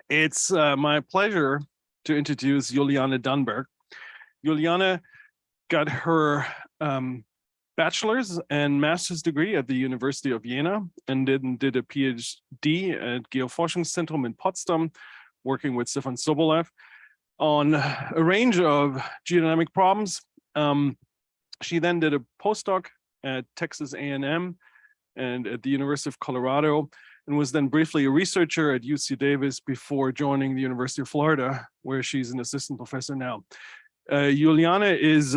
It's my pleasure to introduce Juliane Dannberg. Juliane got her bachelor's and master's degree at the University of Jena and then did a PhD at Geoforschungszentrum in Potsdam, working with Stefan Sobolev on a range of geodynamic problems. She then did a postdoc at Texas A&M and at the University of Colorado, and was then briefly a researcher at UC Davis before joining the University of Florida, where she's an assistant professor now. Juliane is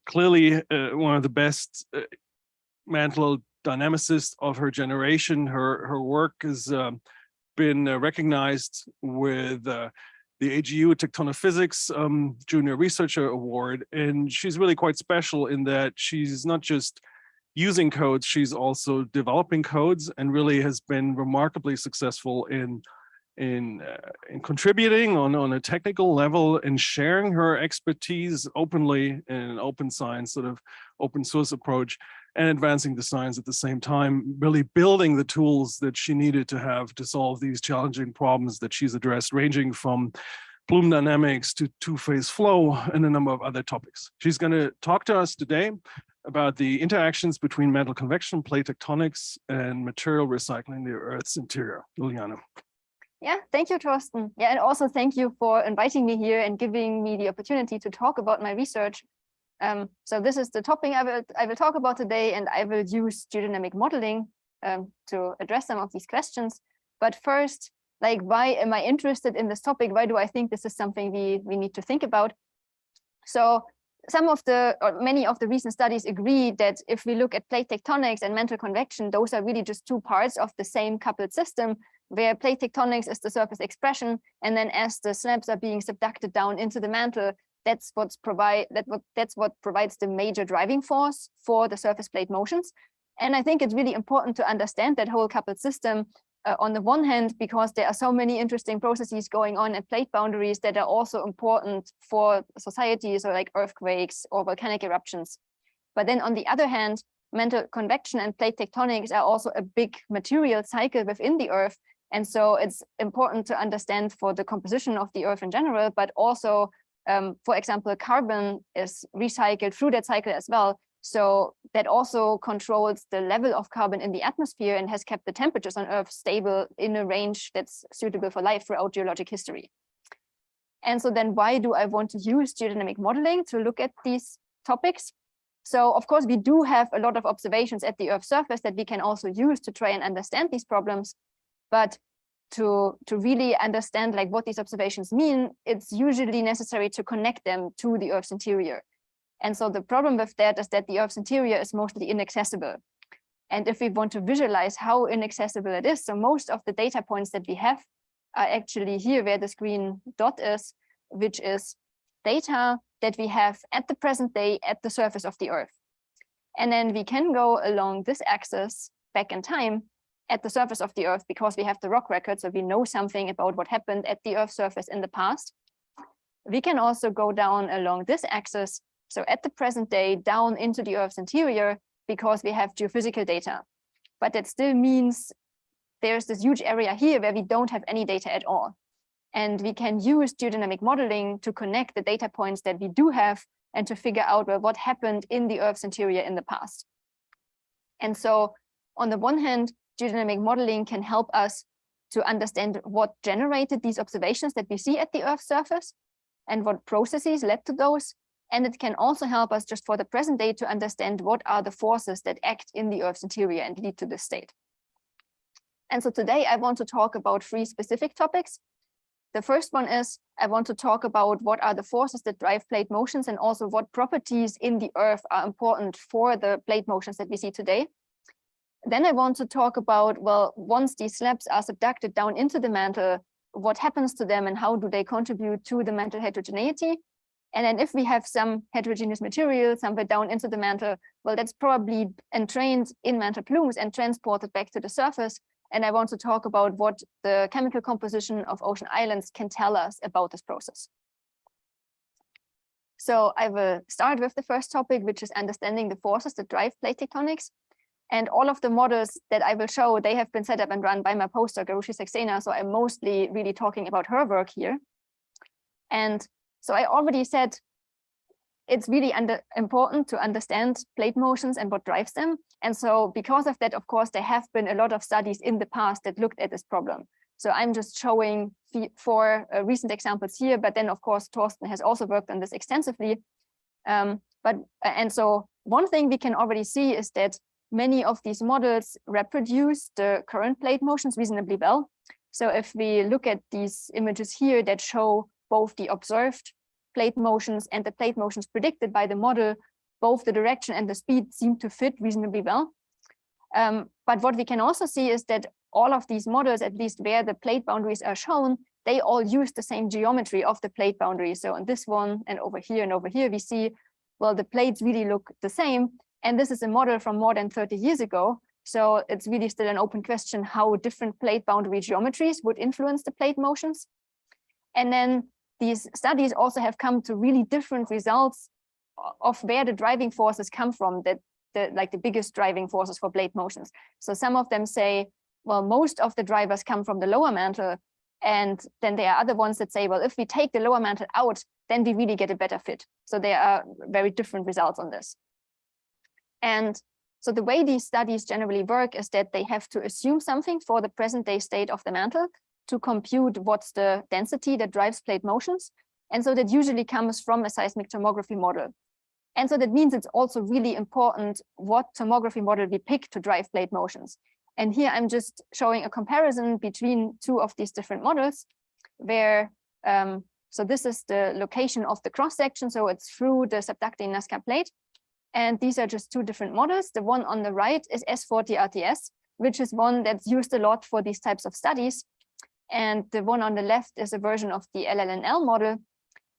clearly one of the best mantle dynamicists of her generation. Her work has been recognized with the AGU Tectonics Junior Researcher Award, and she's really quite special in that she's not just using codes, she's also developing codes, and really has been remarkably successful in contributing on a technical level and sharing her expertise openly in an open science, sort of open source approach, and advancing the science at the same time, really building the tools that she needed to have to solve these challenging problems that she's addressed, ranging from plume dynamics to two-phase flow and a number of other topics. She's going to talk to us today about the interactions between mantle convection, plate tectonics, and material recycling in the Earth's interior. Juliane. Yeah, thank you, Thorsten. Yeah, and also thank you for inviting me here and giving me the opportunity to talk about my research. So this is the topic I will talk about today, and I will use geodynamic modeling to address some of these questions. But first, like, why am I interested in this topic? Why do I think this is something we need to think about? So many of the recent studies agree that if we look at plate tectonics and mantle convection, those are really just two parts of the same coupled system, where plate tectonics is the surface expression, and then as the slabs are being subducted down into the mantle, that's what provides the major driving force for the surface plate motions. And I think it's really important to understand that whole coupled system on the one hand, because there are so many interesting processes going on at plate boundaries that are also important for societies, or like earthquakes or volcanic eruptions. But then on the other hand, mantle convection and plate tectonics are also a big material cycle within the Earth. And so it's important to understand for the composition of the Earth in general, but also, for example, carbon is recycled through that cycle as well. So that also controls the level of carbon in the atmosphere and has kept the temperatures on Earth stable in a range that's suitable for life throughout geologic history. And so then why do I want to use geodynamic modeling to look at these topics? So of course, we do have a lot of observations at the Earth's surface that we can also use to try and understand these problems. But to really understand like what these observations mean, it's usually necessary to connect them to the Earth's interior. And so the problem with that is that the Earth's interior is mostly inaccessible. And if we want to visualize how inaccessible it is, so most of the data points that we have are actually here where this green dot is, which is data that we have at the present day at the surface of the Earth. And then we can go along this axis back in time at the surface of the Earth because we have the rock record, so we know something about what happened at the Earth's surface in the past. We can also go down along this axis, so at the present day down into the Earth's interior, because we have geophysical data. But that still means there's this huge area here where we don't have any data at all. And we can use geodynamic modeling to connect the data points that we do have and to figure out, well, what happened in the Earth's interior in the past. And so on the one hand, geodynamic modeling can help us to understand what generated these observations that we see at the Earth's surface and what processes led to those. And it can also help us just for the present day to understand what are the forces that act in the Earth's interior and lead to this state. And so today I want to talk about three specific topics. The first one is I want to talk about what are the forces that drive plate motions and also what properties in the Earth are important for the plate motions that we see today. Then I want to talk about, well, once these slabs are subducted down into the mantle, what happens to them and how do they contribute to the mantle heterogeneity? And then if we have some heterogeneous material somewhere down into the mantle, well, that's probably entrained in mantle plumes and transported back to the surface. And I want to talk about what the chemical composition of ocean islands can tell us about this process. So I will start with the first topic, which is understanding the forces that drive plate tectonics. And all of the models that I will show, they have been set up and run by my postdoc, Arushi Saxena. So I'm mostly really talking about her work here. And so I already said it's really important to understand plate motions and what drives them. And so because of that, of course, there have been a lot of studies in the past that looked at this problem. So I'm just showing four recent examples here, but then of course, Thorsten has also worked on this extensively. And so one thing we can already see is that many of these models reproduce the current plate motions reasonably well. So if we look at these images here that show both the observed plate motions and the plate motions predicted by the model, both the direction and the speed seem to fit reasonably well. But what we can also see is that all of these models, at least where the plate boundaries are shown, they all use the same geometry of the plate boundary. So on this one and over here, we see, well, the plates really look the same. And this is a model from more than 30 years ago. So it's really still an open question how different plate boundary geometries would influence the plate motions. And then these studies also have come to really different results of where the driving forces come from, like the biggest driving forces for plate motions. So some of them say, well, most of the drivers come from the lower mantle. And then there are other ones that say, well, if we take the lower mantle out, then we really get a better fit. So there are very different results on this. And so the way these studies generally work is that they have to assume something for the present day state of the mantle to compute what's the density that drives plate motions. And so that usually comes from a seismic tomography model. And so that means it's also really important what tomography model we pick to drive plate motions. And here I'm just showing a comparison between two of these different models where, so this is the location of the cross section. So it's through the subducting Nazca plate. And these are just two different models. The one on the right is S40 RTS, which is one that's used a lot for these types of studies. And the one on the left is a version of the LLNL model.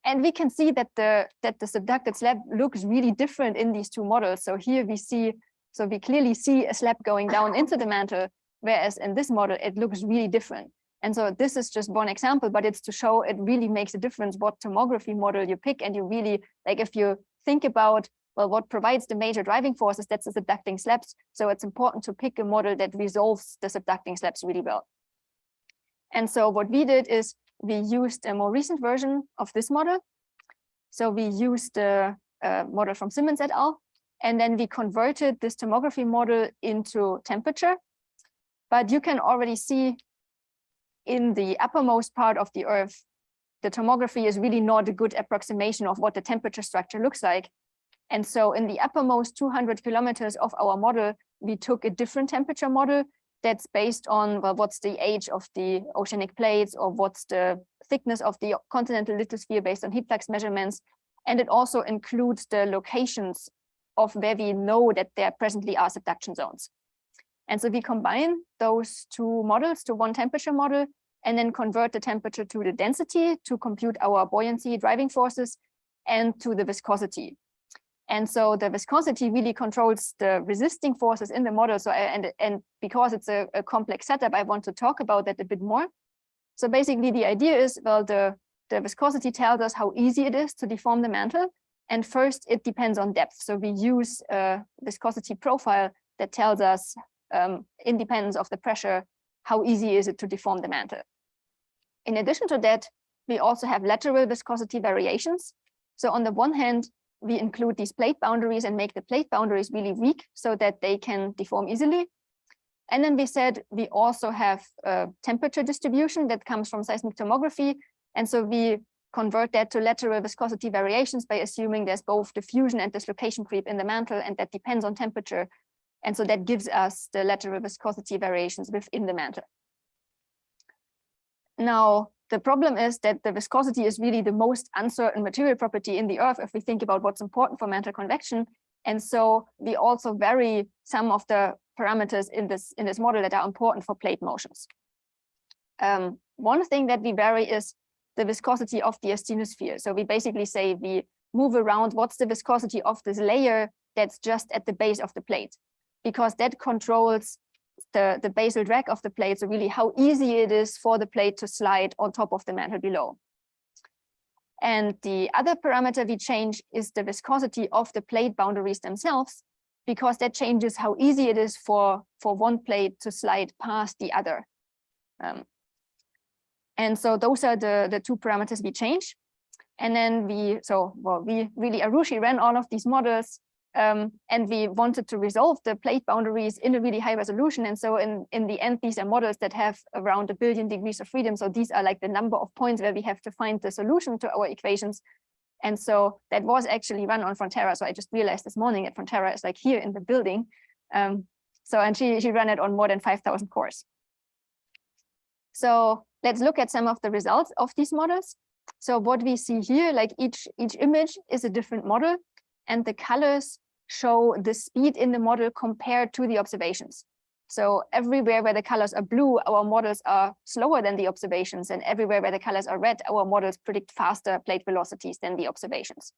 And we can see that the subducted slab looks really different in these two models. So here we see, so we clearly see a slab going down into the mantle, whereas in this model, it looks really different. And so this is just one example, but it's to show it really makes a difference what tomography model you pick. And you really, like if you think about, well, what provides the major driving forces, that's the subducting slabs. So it's important to pick a model that resolves the subducting slabs really well. And so what we did is we used a more recent version of this model. So we used the model from Simmons et al. And then we converted this tomography model into temperature. But you can already see in the uppermost part of the Earth, the tomography is really not a good approximation of what the temperature structure looks like. And so in the uppermost 200 kilometers of our model, we took a different temperature model that's based on, well, what's the age of the oceanic plates or what's the thickness of the continental lithosphere based on heat flux measurements. And it also includes the locations of where we know that there presently are subduction zones. And so we combine those two models to one temperature model and then convert the temperature to the density to compute our buoyancy driving forces and to the viscosity. And so the viscosity really controls the resisting forces in the model. So and because it's a complex setup, I want to talk about that a bit more. So basically the idea is, well, the viscosity tells us how easy it is to deform the mantle. And first it depends on depth. So we use a viscosity profile that tells us independence of the pressure, how easy is it to deform the mantle. In addition to that, we also have lateral viscosity variations. So on the one hand, we include these plate boundaries and make the plate boundaries really weak so that they can deform easily. And then we said we also have a temperature distribution that comes from seismic tomography. And so we convert that to lateral viscosity variations by assuming there's both diffusion and dislocation creep in the mantle, and that depends on temperature. And so that gives us the lateral viscosity variations within the mantle. Now, the problem is that the viscosity is really the most uncertain material property in the Earth if we think about what's important for mantle convection. And so we also vary some of the parameters in this model that are important for plate motions. One thing that we vary is the viscosity of the asthenosphere. So we basically say we move around what's the viscosity of this layer that's just at the base of the plate, because that controls the basal drag of the plate, so really how easy it is for the plate to slide on top of the mantle below. And the other parameter we change is the viscosity of the plate boundaries themselves. because that changes how easy it is for one plate to slide past the other. And so those are the two parameters we change. And then we really Arushi ran all of these models, and we wanted to resolve the plate boundaries in a really high resolution. And so in the end, these are models that have around 1 billion degrees of freedom. So these are like the number of points where we have to find the solution to our equations. And so that was actually run on Frontera. So I just realized this morning that Frontera is like here in the building. And she ran it on more than 5,000 cores. So let's look at some of the results of these models. So what we see here, like each image is a different model, and the colors show the speed in the model compared to the observations. So everywhere where the colors are blue, our models are slower than the observations, and everywhere where the colors are red, our models predict faster plate velocities than the observations.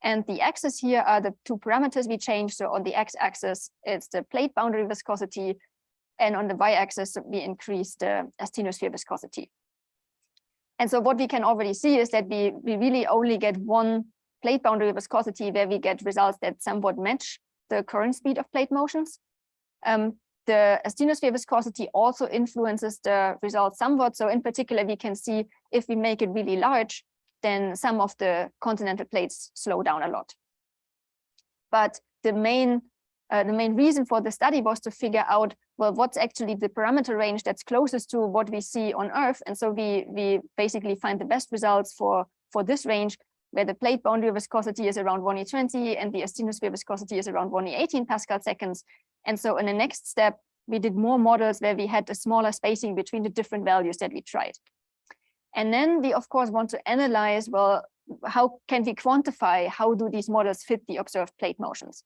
And the axes here are the two parameters we change. So on the x-axis, it's the plate boundary viscosity, and on the y-axis, we increase the asthenosphere viscosity. And so what we can already see is that we really only get one plate boundary viscosity where we get results that somewhat match the current speed of plate motions. The asthenosphere viscosity also influences the results somewhat. So in particular, we can see if we make it really large, then some of the continental plates slow down a lot. But the main reason for the study was to figure out, well, what's actually the parameter range that's closest to what we see on Earth. And so we basically find the best results for this range, where the plate boundary viscosity is around 1e20 and the asthenosphere viscosity is around 1e18 Pascal seconds. And so in the next step, we did more models where we had a smaller spacing between the different values that we tried. And then we, of course, want to analyze, well, how can we quantify how do these models fit the observed plate motions?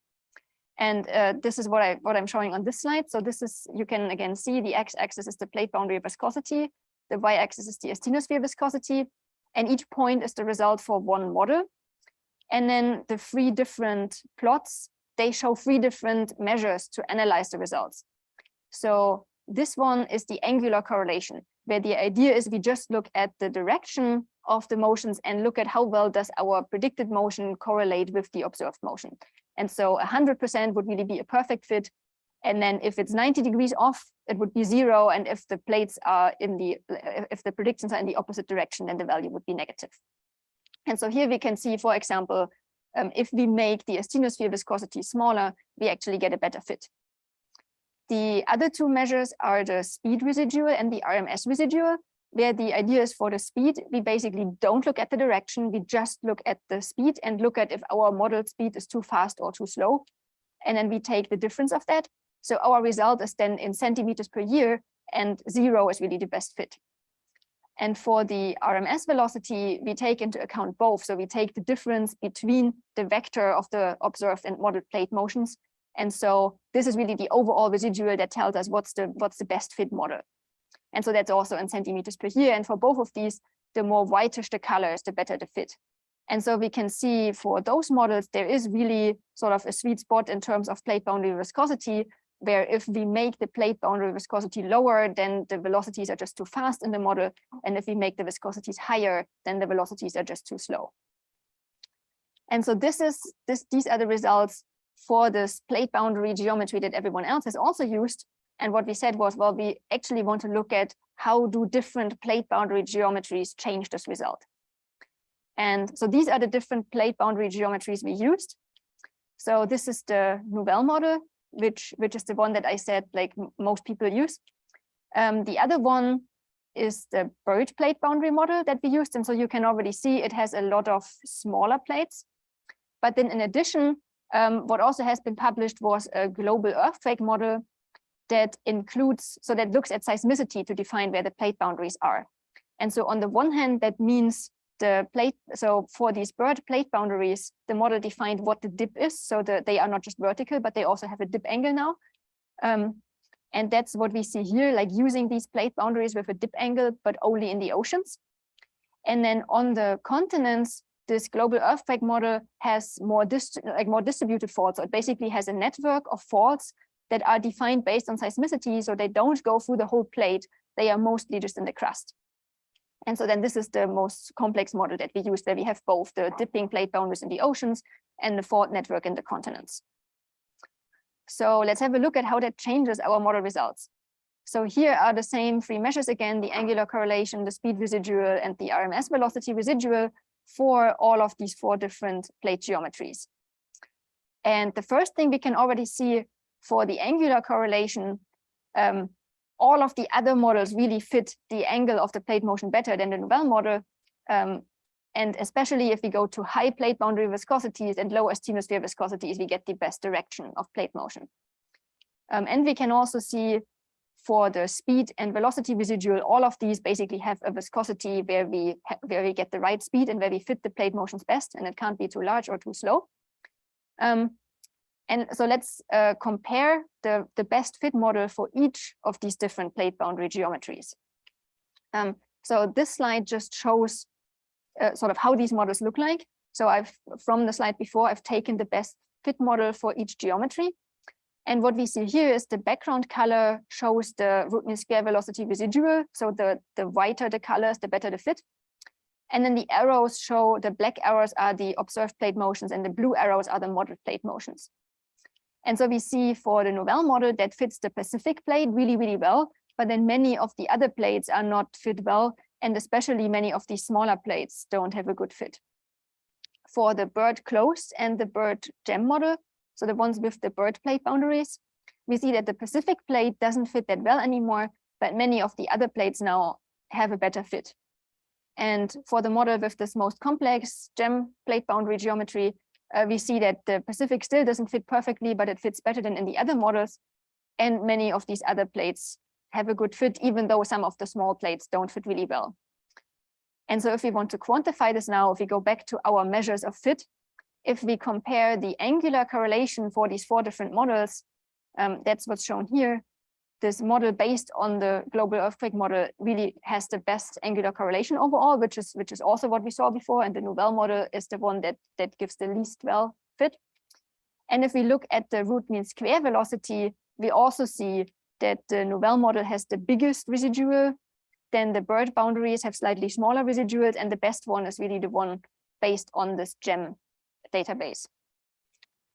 And this is what I'm showing on this slide. So this is, you can again see the x-axis is the plate boundary viscosity, the y-axis is the asthenosphere viscosity, and each point is the result for one model. And then the 3 different plots, they show 3 different measures to analyze the results. So this one is the angular correlation, where the idea is we just look at the direction of the motions and look at how well does our predicted motion correlate with the observed motion. And so 100% would really be a perfect fit. And then if it's 90 degrees off, it would be 0. And if the plates are if the predictions are in the opposite direction, then the value would be negative. And so here we can see, for example, if we make the asthenosphere viscosity smaller, we actually get a better fit. The other 2 measures are the speed residual and the RMS residual, where the idea is for the speed, we basically don't look at the direction, we just look at the speed and look at if our model speed is too fast or too slow. And then we take the difference of that. So our result is then in centimeters per year, and 0 is really the best fit. And for the RMS velocity, we take into account both. So we take the difference between the vector of the observed and modeled plate motions. And so this is really the overall residual that tells us what's the best fit model. And so that's also in centimeters per year. And for both of these, the more whitish the colors, the better the fit. And so we can see for those models, there is really sort of a sweet spot in terms of plate boundary viscosity, where if we make the plate boundary viscosity lower, then the velocities are just too fast in the model. And if we make the viscosities higher, then the velocities are just too slow. And so these are the results for this plate boundary geometry that everyone else has also used. And what we said was, well, we actually want to look at how do different plate boundary geometries change this result. And so these are the different plate boundary geometries we used. So this is the Nouvelle model, which is the one that I said like most people use. The other one is the bird plate boundary model that we used. And so you can already see it has a lot of smaller plates. But then in addition, what also has been published was a global earthquake model that includes, so that looks at seismicity to define where the plate boundaries are. And so on the one hand, that means the plate, so for these bird plate boundaries, the model defined what the dip is, so that they are not just vertical, but they also have a dip angle now. And that's what we see here, like using these plate boundaries with a dip angle, but only in the oceans. And then on the continents, this global earthquake model has more distributed faults. So it basically has a network of faults that are defined based on seismicity, so they don't go through the whole plate. They are mostly just in the crust. And so then this is the most complex model that we use, where we have both the dipping plate boundaries in the oceans and the fault network in the continents. So let's have a look at how that changes our model results. So here are the same three measures again, the angular correlation, the speed residual, and the RMS velocity residual for all of these four different plate geometries. And the first thing we can already see for the angular correlation, all of the other models really fit the angle of the plate motion better than the Novell model. And especially if we go to high plate boundary viscosities and low asthenosphere viscosities, we get the best direction of plate motion. And we can also see for the speed and velocity residual, all of these basically have a viscosity where we get the right speed and where we fit the plate motions best, and it can't be too large or too slow. And so let's compare the best fit model for each of these different plate boundary geometries. So this slide just shows sort of how these models look like. So from the slide before, I've taken the best fit model for each geometry. And what we see here is the background color shows the root mean square velocity residual. So the whiter the colors, the better the fit. And then the arrows show, the black arrows are the observed plate motions and the blue arrows are the modeled plate motions. And so we see for the Novell model that fits the Pacific plate really, really well, but then many of the other plates are not fit well. And especially many of these smaller plates don't have a good fit. For the bird closed and the bird gem model, so the ones with the bird plate boundaries, we see that the Pacific plate doesn't fit that well anymore, but many of the other plates now have a better fit. And for the model with this most complex gem plate boundary geometry, we see that the Pacific still doesn't fit perfectly, but it fits better than in the other models. And many of these other plates have a good fit, even though some of the small plates don't fit really well. And so if we want to quantify this now, if we go back to our measures of fit, if we compare the angular correlation for these four different models, that's what's shown here. This model based on the global earthquake model really has the best angular correlation overall, which is also what we saw before. And the Novell model is the one that gives the least well fit. And if we look at the root mean square velocity, we also see that the Novell model has the biggest residual. Then the bird boundaries have slightly smaller residuals, and the best one is really the one based on this GEM database.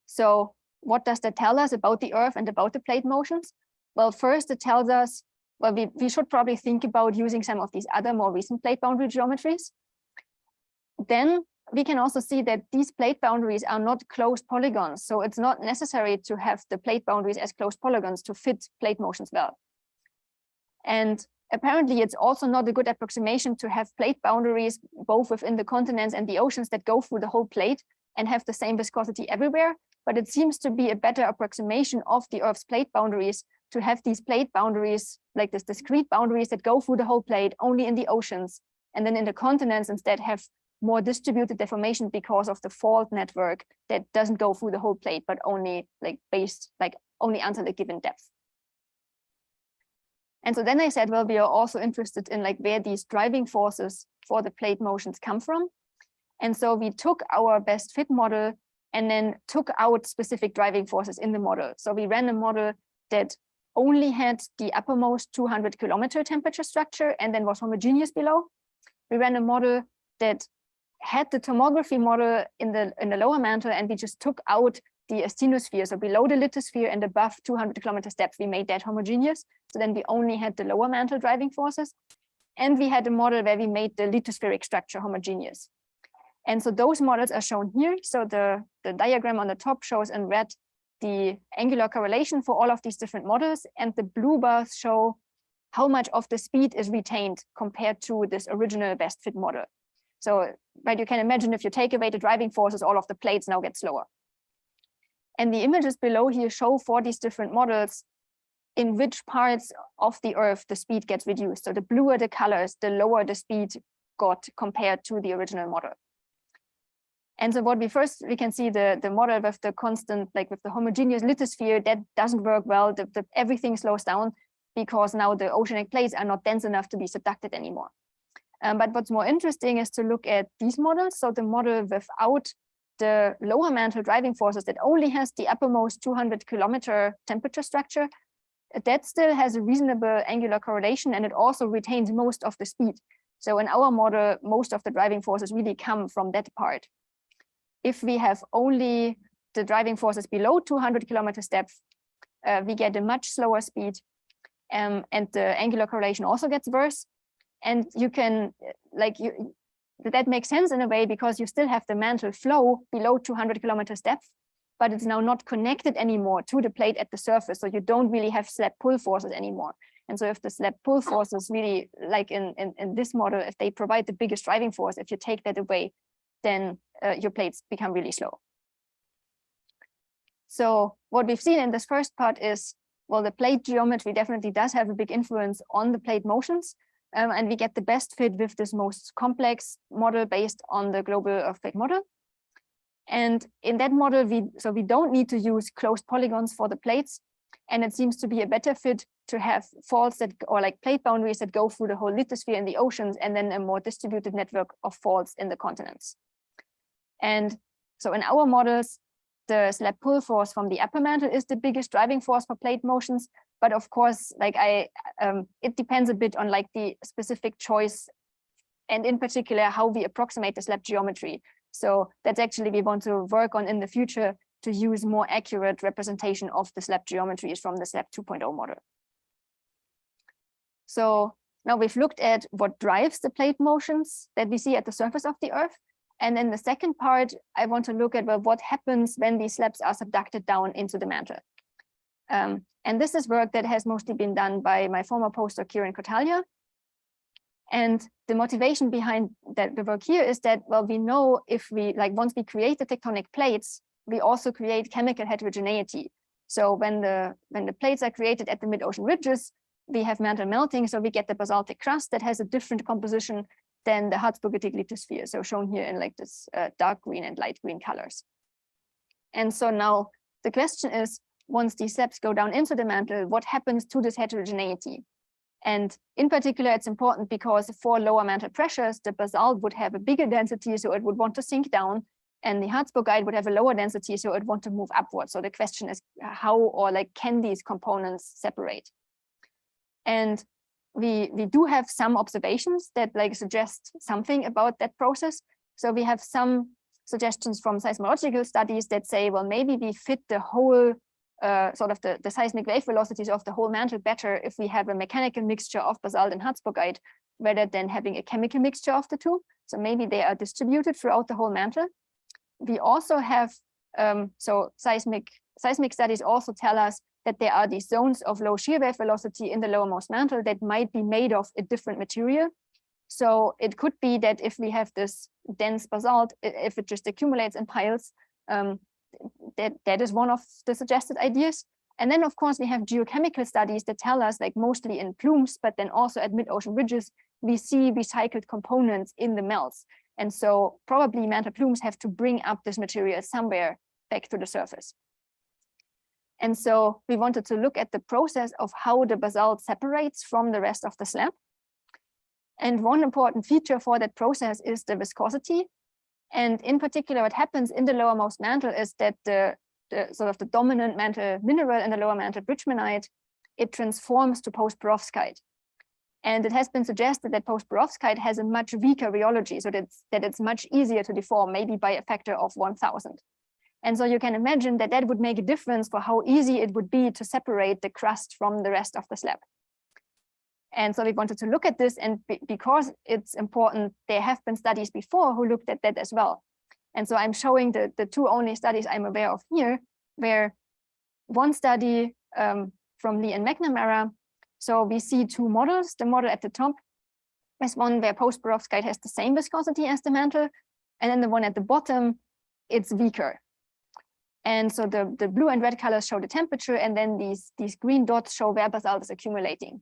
So what does that tell us about the Earth and about the plate motions? Well, first it tells us, well, we should probably think about using some of these other more recent plate boundary geometries. Then we can also see that these plate boundaries are not closed polygons. So it's not necessary to have the plate boundaries as closed polygons to fit plate motions well. And apparently it's also not a good approximation to have plate boundaries both within the continents and the oceans that go through the whole plate and have the same viscosity everywhere. But it seems to be a better approximation of the Earth's plate boundaries to have these plate boundaries, like this discrete boundaries that go through the whole plate only in the oceans. And then in the continents instead have more distributed deformation because of the fault network that doesn't go through the whole plate, but only only until a given depth. And so then I said, well, we are also interested in where these driving forces for the plate motions come from. And so we took our best fit model and then took out specific driving forces in the model. So we ran a model that only had the uppermost 200-kilometer temperature structure and then was homogeneous below. We ran a model that had the tomography model in the lower mantle, and we just took out the asthenosphere. So below the lithosphere and above 200 kilometers depth, we made that homogeneous. So then we only had the lower mantle driving forces. And we had a model where we made the lithospheric structure homogeneous. And so those models are shown here. So the diagram on the top shows in red the angular correlation for all of these different models, and the blue bars show how much of the speed is retained compared to this original best fit model. So, right, you can imagine if you take away the driving forces, all of the plates now get slower. And the images below here show for these different models in which parts of the Earth the speed gets reduced. So the bluer the colors, the lower the speed got compared to the original model. And so what we can see the model with the constant, with the homogeneous lithosphere, that doesn't work well. Everything slows down because now the oceanic plates are not dense enough to be subducted anymore. But what's more interesting is to look at these models. So the model without the lower mantle driving forces that only has the uppermost 200-kilometer temperature structure, that still has a reasonable angular correlation, and it also retains most of the speed. So in our model, most of the driving forces really come from that part. If we have only the driving forces below 200 kilometers depth, we get a much slower speed, and the angular correlation also gets worse. And you can, that makes sense in a way, because you still have the mantle flow below 200 kilometers depth, but it's now not connected anymore to the plate at the surface. So you don't really have slab pull forces anymore. And so if the slab pull forces really, like in this model, if they provide the biggest driving force, if you take that away, then your plates become really slow. So what we've seen in this first part is, well, the plate geometry definitely does have a big influence on the plate motions. And we get the best fit with this most complex model based on the global earthquake model. And in that model, we don't need to use closed polygons for the plates. And it seems to be a better fit to have faults that, or like plate boundaries that go through the whole lithosphere in the oceans, and then a more distributed network of faults in the continents. And so in our models, the slab pull force from the upper mantle is the biggest driving force for plate motions. But of course, it depends a bit on like the specific choice, and in particular, how we approximate the slab geometry. So that's actually we want to work on in the future to use more accurate representation of the slab geometries from the slab 2.0 model. So now we've looked at what drives the plate motions that we see at the surface of the Earth. And in the second part, I want to look at, well, what happens when these slabs are subducted down into the mantle. And this is work that has mostly been done by my former postdoc, Kieran Kotalia. And the motivation behind the work here is that, well, we know if we, once we create the tectonic plates, we also create chemical heterogeneity. So when the plates are created at the mid-ocean ridges, we have mantle melting, so we get the basaltic crust that has a different composition than the Harzburgitic lithosphere, so shown here in like this dark green and light green colors. And so now the question is, once these slabs go down into the mantle, what happens to this heterogeneity? And in particular, it's important because for lower mantle pressures, the basalt would have a bigger density, so it would want to sink down, and the Harzburgite would have a lower density, so it would want to move upwards. So the question is how, or can these components separate? And we do have some observations that suggest something about that process. So we have some suggestions from seismological studies that say, well, maybe we fit the whole the seismic wave velocities of the whole mantle better if we have a mechanical mixture of basalt and Harzburgite rather than having a chemical mixture of the two. So maybe they are distributed throughout the whole mantle. We also have, seismic studies also tell us that there are these zones of low shear wave velocity in the lowermost mantle that might be made of a different material. So it could be that if we have this dense basalt, if it just accumulates in piles, that is one of the suggested ideas. And then, of course, we have geochemical studies that tell us, mostly in plumes, but then also at mid-ocean ridges, we see recycled components in the melts. And so probably mantle plumes have to bring up this material somewhere back to the surface. And so we wanted to look at the process of how the basalt separates from the rest of the slab. And one important feature for that process is the viscosity. And in particular, what happens in the lowermost mantle is that the dominant mantle mineral in the lower mantle, bridgemanite, it transforms to post-perovskite. And it has been suggested that post-perovskite has a much weaker rheology, so that it's much easier to deform, maybe by a factor of 1,000. And so you can imagine that that would make a difference for how easy it would be to separate the crust from the rest of the slab. And so we wanted to look at this, and because it's important, there have been studies before who looked at that as well. And so I'm showing the two only studies I'm aware of here, where one study from Lee and McNamara, so we see two models. The model at the top is one where post-perovskite has the same viscosity as the mantle, and then the one at the bottom, it's weaker. And so the blue and red colors show the temperature, and then these green dots show where basalt is accumulating.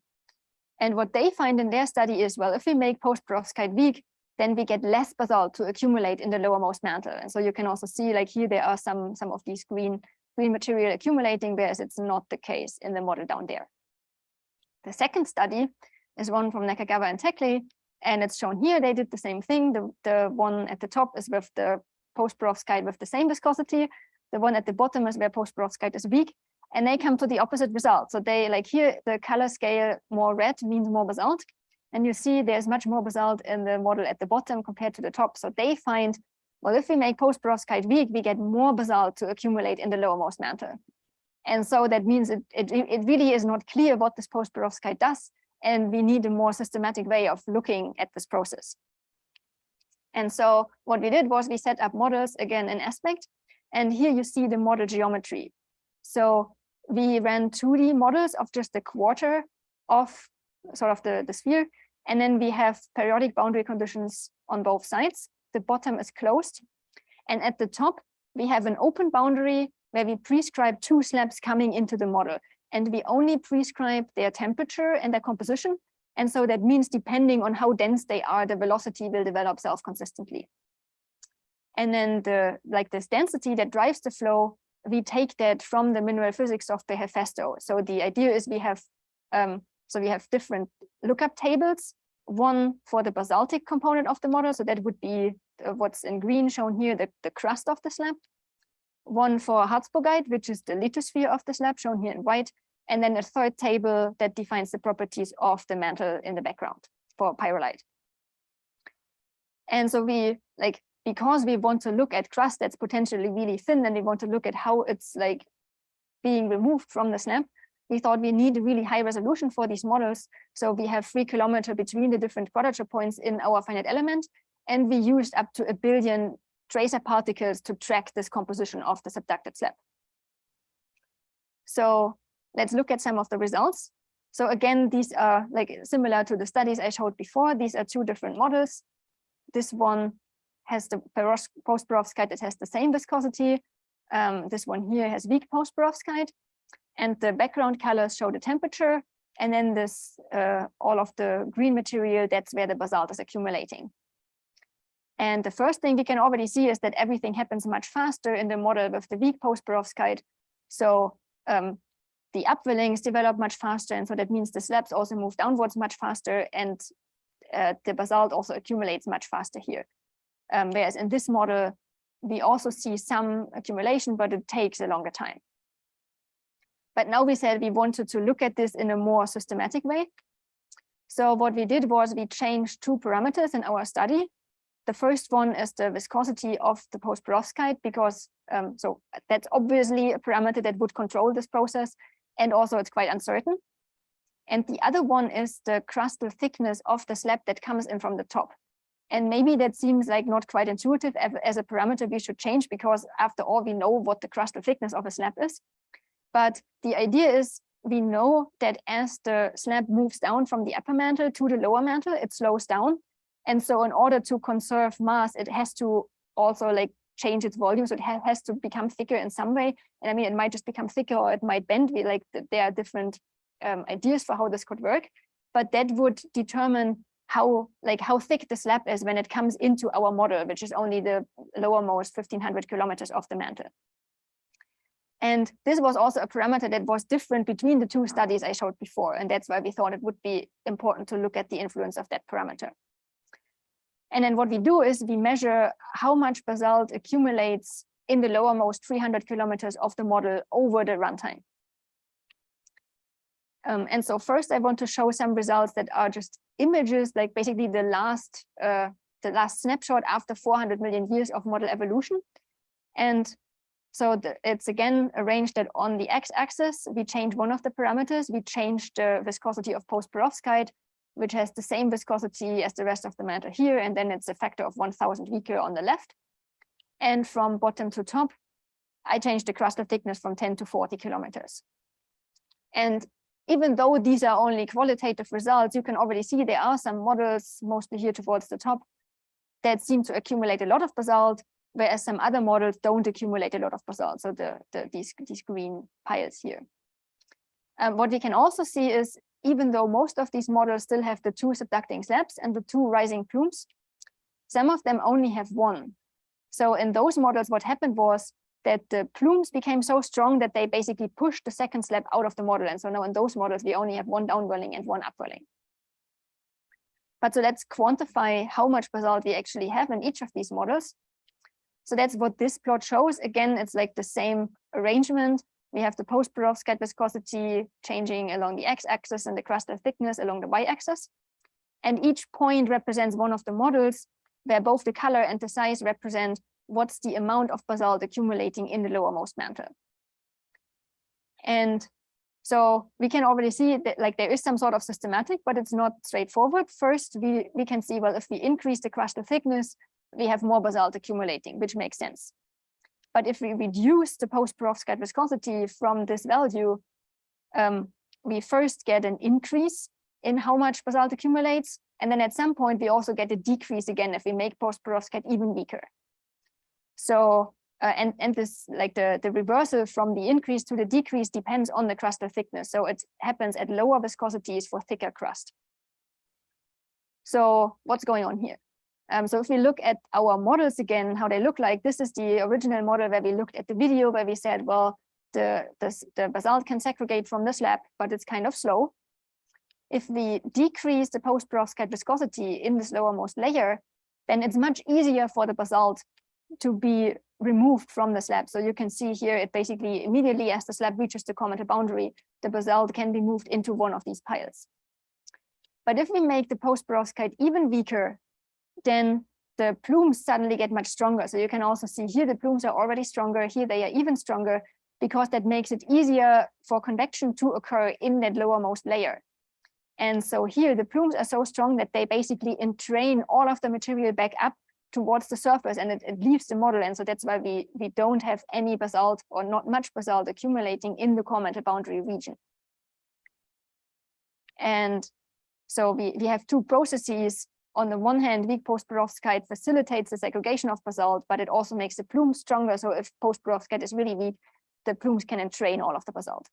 And what they find in their study is, well, if we make post-perovskite weak, then we get less basalt to accumulate in the lowermost mantle. And so you can also see, here there are some of these green material accumulating, whereas it's not the case in the model down there. The second study is one from Nakagawa and Tekle, and it's shown here. They did the same thing. The one at the top is with the post-perovskite with the same viscosity. The one at the bottom is where post-perovskite is weak, and they come to the opposite result. So they, here, the color scale more red means more basalt. And you see there's much more basalt in the model at the bottom compared to the top. So they find, well, if we make post-perovskite weak, we get more basalt to accumulate in the lowermost mantle. And so that means it really is not clear what this post-perovskite does. And we need a more systematic way of looking at this process. And so what we did was we set up models again in Aspect. And here you see the model geometry. So we ran 2D models of just a quarter of sort of the sphere. And then we have periodic boundary conditions on both sides. The bottom is closed. And at the top, we have an open boundary where we prescribe 2 slabs coming into the model. And we only prescribe their temperature and their composition. And so that means depending on how dense they are, the velocity will develop self-consistently. And then this density that drives the flow, we take that from the mineral physics software Hephaestus. So the idea is we have different lookup tables, one for the basaltic component of the model. So that would be what's in green shown here, the crust of the slab. One for Harzburgite, which is the lithosphere of the slab shown here in white. And then a third table that defines the properties of the mantle in the background for pyrolite. And so because we want to look at crust that's potentially really thin, and we want to look at how it's like being removed from the slab, we thought we need a really high resolution for these models. So we have 3 kilometers between the different quadrature points in our finite element. And we used up to 1 billion tracer particles to track this composition of the subducted slab. So let's look at some of the results. So again, these are like similar to the studies I showed before. These are 2 different models. This one has the post-perovskite that has the same viscosity. This one here has weak post-perovskite. And the background colors show the temperature. And then this, all of the green material, that's where the basalt is accumulating. And the first thing we can already see is that everything happens much faster in the model with the weak post-perovskite. So the upwellings develop much faster. And so that means the slabs also move downwards much faster. And the basalt also accumulates much faster here. Whereas in this model, we also see some accumulation, but it takes a longer time. But now we said we wanted to look at this in a more systematic way. So what we did was we changed 2 parameters in our study. The first one is the viscosity of the post-perovskite, because so that's obviously a parameter that would control this process. And also it's quite uncertain. And the other one is the crustal thickness of the slab that comes in from the top. And maybe that seems like not quite intuitive as a parameter we should change, because after all, we know what the crustal thickness of a slab is. But the idea is we know that as the slab moves down from the upper mantle to the lower mantle, it slows down. And so in order to conserve mass, it has to also like change its volume. So it has to become thicker in some way. And I mean, it might just become thicker or it might bend. There are different ideas for how this could work, but that would determine how thick the slab is when it comes into our model, which is only the lowermost 1500 kilometers of the mantle. And this was also a parameter that was different between the 2 studies I showed before. And that's why we thought it would be important to look at the influence of that parameter. And then what we do is we measure how much basalt accumulates in the lowermost 300 kilometers of the model over the runtime. And so first I want to show some results that are just images, like basically the last snapshot after 400 million years of model evolution. And so it's again arranged that on the x-axis, we change one of the parameters. We change the viscosity of post-perovskite, which has the same viscosity as the rest of the mantle here. And then it's a factor of 1000 weaker on the left. And from bottom to top, I changed the crustal thickness from 10 to 40 kilometers. And even though these are only qualitative results, you can already see there are some models, mostly here towards the top, that seem to accumulate a lot of basalt, whereas some other models don't accumulate a lot of basalt. So these green piles here. What we can also see is, even though most of these models still have the 2 subducting slabs and the 2 rising plumes, some of them only have 1. So in those models, what happened was that the plumes became so strong that they basically pushed the second slab out of the model. And so now in those models, we only have 1 downwelling and 1 upwelling. But so let's quantify how much basalt we actually have in each of these models. So that's what this plot shows. Again, it's like the same arrangement. We have the post-perovskite viscosity changing along the x-axis and the crustal thickness along the y-axis. And each point represents one of the models where both the color and the size represent what's the amount of basalt accumulating in the lowermost mantle. And so we can already see that like there is some sort of systematic, but it's not straightforward. First, we can see, well, if we increase the crustal thickness, we have more basalt accumulating, which makes sense. But if we reduce the post-perovskite viscosity from this value, we first get an increase in how much basalt accumulates. And then at some point, we also get a decrease again if we make post-perovskite even weaker. So, and this, like the reversal from the increase to the decrease depends on the crustal thickness. So it happens at lower viscosities for thicker crust. So what's going on here? So if we look at our models again, how they look like, this is the original model where we looked at the video where we said, well, the basalt can segregate from the slab, but it's kind of slow. If we decrease the post-perovskite viscosity in this lowermost layer, then it's much easier for the basalt to be removed from the slab. So you can see here, it basically immediately as the slab reaches the commented boundary, the basalt can be moved into one of these piles. But if we make the post-perovskite even weaker, then the plumes suddenly get much stronger. So you can also see here, the plumes are already stronger. Here they are even stronger because that makes it easier for convection to occur in that lowermost layer. And so here the plumes are so strong that they basically entrain all of the material back up towards the surface, and it leaves the model. And so that's why we don't have any basalt or not much basalt accumulating in the commented boundary region. And so we have two processes. On the one hand, weak post-perovskite facilitates the segregation of basalt, but it also makes the plumes stronger. So if post-perovskite is really weak, the plumes can entrain all of the basalt.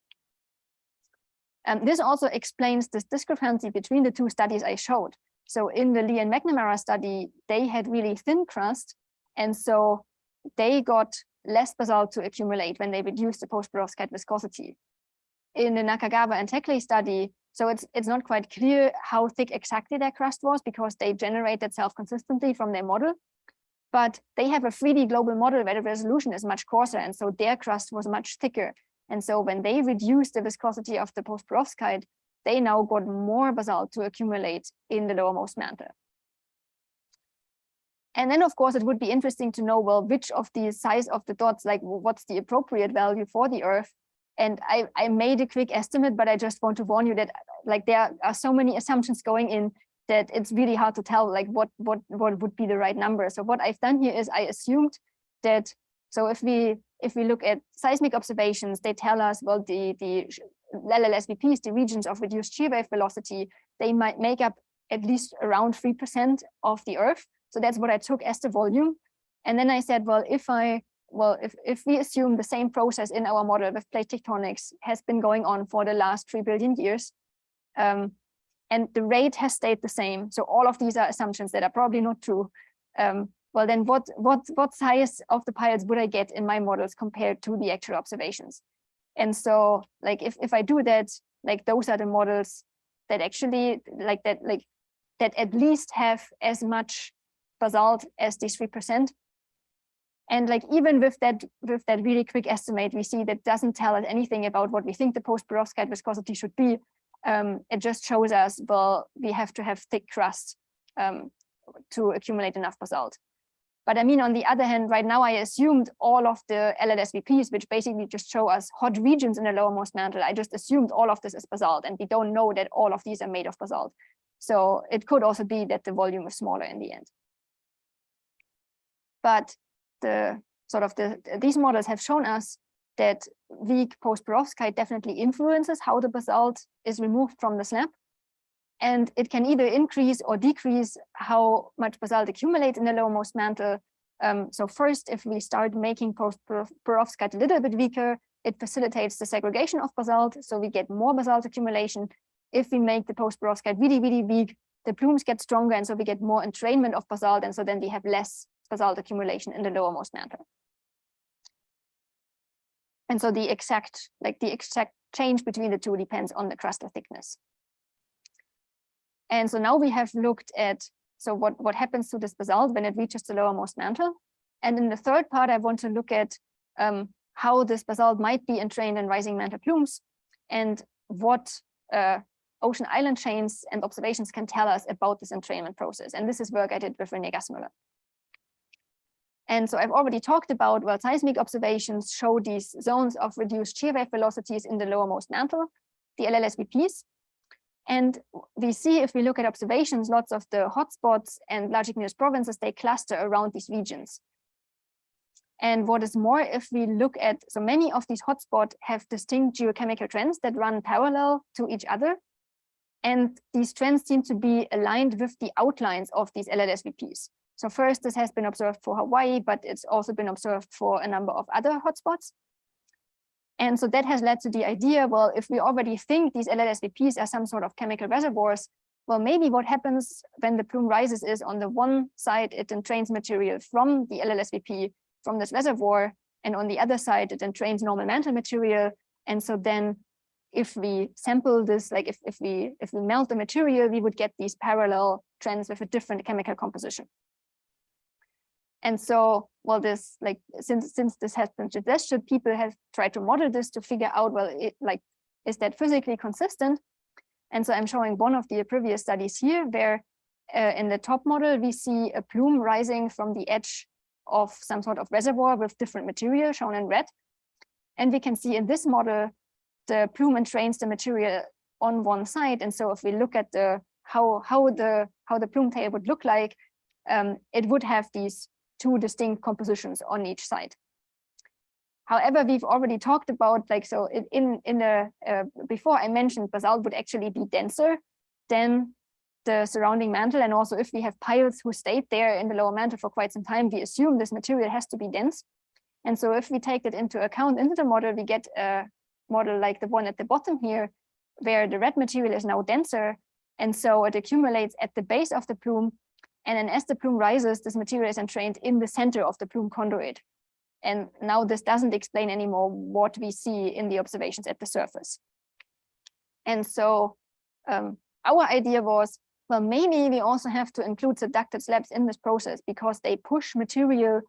This also explains this discrepancy between the two studies I showed. So in the Lee and McNamara study, they had really thin crust, and so they got less basalt to accumulate when they reduced the post-perovskite viscosity. In the Nakagawa and Tekle study, so it's not quite clear how thick exactly their crust was because they generated self-consistently from their model, but they have a 3D global model where the resolution is much coarser, and so their crust was much thicker. And so when they reduced the viscosity of the post-perovskite, they now got more basalt to accumulate in the lowermost mantle. And then, of course, it would be interesting to know, well, which of the size of the dots, like what's the appropriate value for the Earth? And I made a quick estimate, but I just want to warn you that like there are so many assumptions going in that it's really hard to tell like what would be the right number. So what I've done here is I assumed that, so if we look at seismic observations, they tell us, well, the LLSVPs, the regions of reduced shear wave velocity, they might make up at least around 3% of the Earth. So that's what I took as the volume. And then I said, well, if we assume the same process in our model with plate tectonics has been going on for the last 3 billion years, and the rate has stayed the same, so all of these are assumptions that are probably not true, well, then what size of the piles would I get in my models compared to the actual observations? And so like if I do that, like those are the models that actually that at least have as much basalt as these 3%. And like even with that really quick estimate, we see that doesn't tell us anything about what we think the post-perovskite viscosity should be. It just shows us, well, we have to have thick crust to accumulate enough basalt. But I mean, on the other hand, right now I assumed all of the LLSVPs, which basically just show us hot regions in the lowermost mantle. I just assumed all of this is basalt, and we don't know that all of these are made of basalt. So it could also be that the volume is smaller in the end. But these models have shown us that weak post-perovskite definitely influences how the basalt is removed from the slab. And it can either increase or decrease how much basalt accumulates in the lowermost mantle. So first, if we start making post-perovskite a little bit weaker, it facilitates the segregation of basalt, so we get more basalt accumulation. If we make the post-perovskite really, really weak, the plumes get stronger, and so we get more entrainment of basalt, and so then we have less basalt accumulation in the lowermost mantle. And so the exact change between the two depends on the crustal thickness. And so now we have looked at what happens to this basalt when it reaches the lowermost mantle. And in the third part, I want to look at how this basalt might be entrained in rising mantle plumes and what ocean island chains and observations can tell us about this entrainment process. And this is work I did with René Gassmüller. And so I've already talked about, well, seismic observations show these zones of reduced shear wave velocities in the lowermost mantle, the LLSVPs. And we see, if we look at observations, lots of the hotspots and large igneous provinces, they cluster around these regions. And what is more, if we look at, so many of these hotspots have distinct geochemical trends that run parallel to each other. And these trends seem to be aligned with the outlines of these LLSVPs. So first, this has been observed for Hawaii, but it's also been observed for a number of other hotspots. And so that has led to the idea, well, if we already think these LLSVPs are some sort of chemical reservoirs, well, maybe what happens when the plume rises is, on the one side, it entrains material from the LLSVP, from this reservoir, and on the other side, it entrains normal mantle material. And so then if we sample this, like if we melt the material, we would get these parallel trends with a different chemical composition. And so, well, this, like, since this has been suggested, people have tried to model this to figure out, well, is that physically consistent? And so I'm showing one of the previous studies here, where in the top model, we see a plume rising from the edge of some sort of reservoir with different material shown in red. And we can see in this model, the plume entrains the material on one side. And so if we look at the how the plume tail would look like, it would have these two distinct compositions on each side. However, we've already talked about, like, so before I mentioned basalt would actually be denser than the surrounding mantle. And also, if we have piles who stayed there in the lower mantle for quite some time, we assume this material has to be dense. And so if we take that into account into the model, we get a model like the one at the bottom here, where the red material is now denser. And so it accumulates at the base of the plume. And then as the plume rises, this material is entrained in the center of the plume conduit. And now this doesn't explain anymore what we see in the observations at the surface. And so our idea was, well, maybe we also have to include subducted slabs in this process, because they push material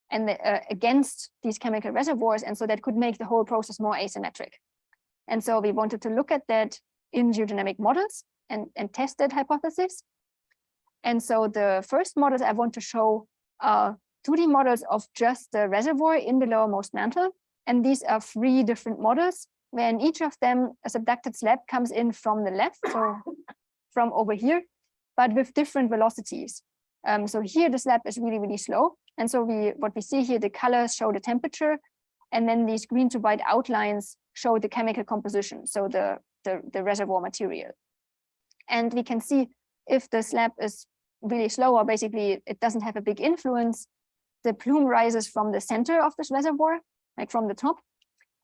and against these chemical reservoirs. And so that could make the whole process more asymmetric. And so we wanted to look at that in geodynamic models and test that hypothesis. And so the first models I want to show are 2D models of just the reservoir in the lowermost mantle. And these are 3 different models, where in each of them a subducted slab comes in from the left, so from over here, but with different velocities. So here the slab is really, really slow. And so what we see here, the colors show the temperature, and then these green to white outlines show the chemical composition, so the reservoir material. And we can see, if the slab is really slow, or basically it doesn't have a big influence, the plume rises from the center of this reservoir, like from the top.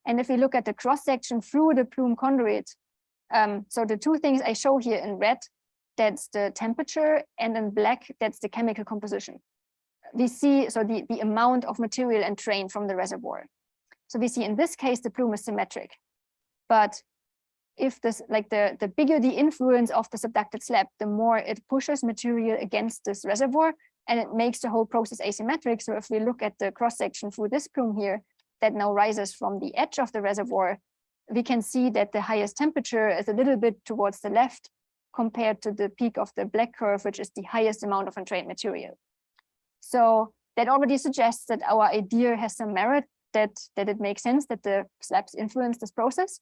And if we look at the cross section through the plume conduit, so the 2 things I show here in red, that's the temperature, and in black, that's the chemical composition. We see, so the amount of material entrained from the reservoir. So we see in this case, the plume is symmetric. But if this, like the bigger the influence of the subducted slab, the more it pushes material against this reservoir, and it makes the whole process asymmetric. So if we look at the cross section through this plume here, that now rises from the edge of the reservoir, we can see that the highest temperature is a little bit towards the left compared to the peak of the black curve, which is the highest amount of entrained material. So that already suggests that our idea has some merit, that it makes sense that the slabs influence this process.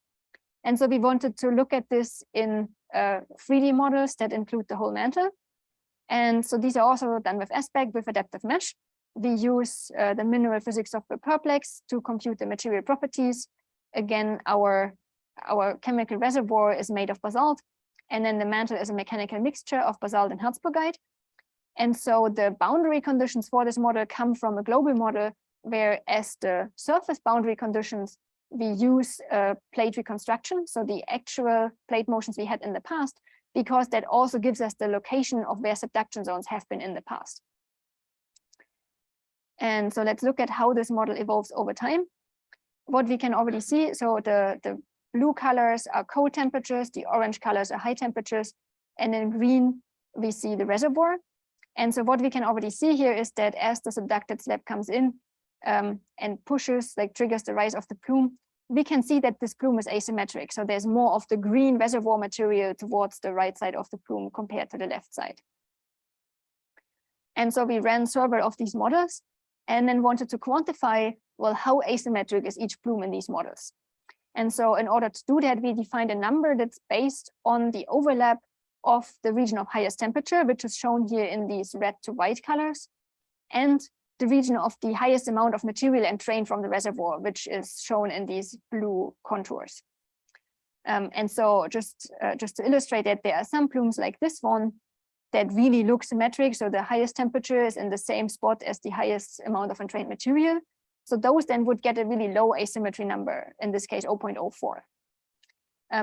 And so we wanted to look at this in 3D models that include the whole mantle. And so these are also done with aspect, with adaptive mesh. We use the mineral physics software Perplex to compute the material properties. Again, our chemical reservoir is made of basalt, and then the mantle is a mechanical mixture of basalt and Herzbergite. And so the boundary conditions for this model come from a global model, where as the surface boundary conditions, we use plate reconstruction, so the actual plate motions we had in the past, because that also gives us the location of where subduction zones have been in the past. And so let's look at how this model evolves over time. What we can already see, so the blue colors are cold temperatures, the orange colors are high temperatures, and in green, we see the reservoir. And so what we can already see here is that as the subducted slab comes in and pushes, like triggers the rise of the plume, we can see that this plume is asymmetric. So there's more of the green reservoir material towards the right side of the plume compared to the left side. And so we ran several of these models. and then wanted to quantify, well, how asymmetric is each plume in these models. And so in order to do that, we defined a number that's based on the overlap of the region of highest temperature, which is shown here in these red to white colors, and the region of the highest amount of material entrained from the reservoir, which is shown in these blue contours. And so just to illustrate that, there are some plumes like this one that really look symmetric. So the highest temperature is in the same spot as the highest amount of entrained material. So those then would get a really low asymmetry number, in this case 0.04.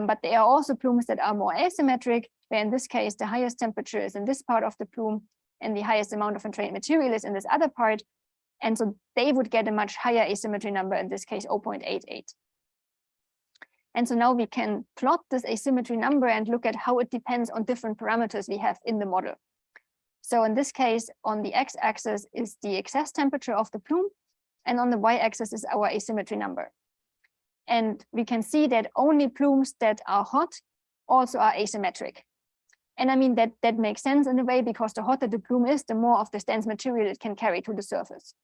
But there are also plumes that are more asymmetric, where in this case the highest temperature is in this part of the plume and the highest amount of entrained material is in this other part. And so they would get a much higher asymmetry number, in this case 0.88. And so now we can plot this asymmetry number and look at how it depends on different parameters we have in the model. So in this case, on the x-axis is the excess temperature of the plume, and on the y-axis is our asymmetry number. And we can see that only plumes that are hot also are asymmetric. And I mean, that makes sense in a way, because the hotter the plume is, the more of the dense material it can carry to the surface.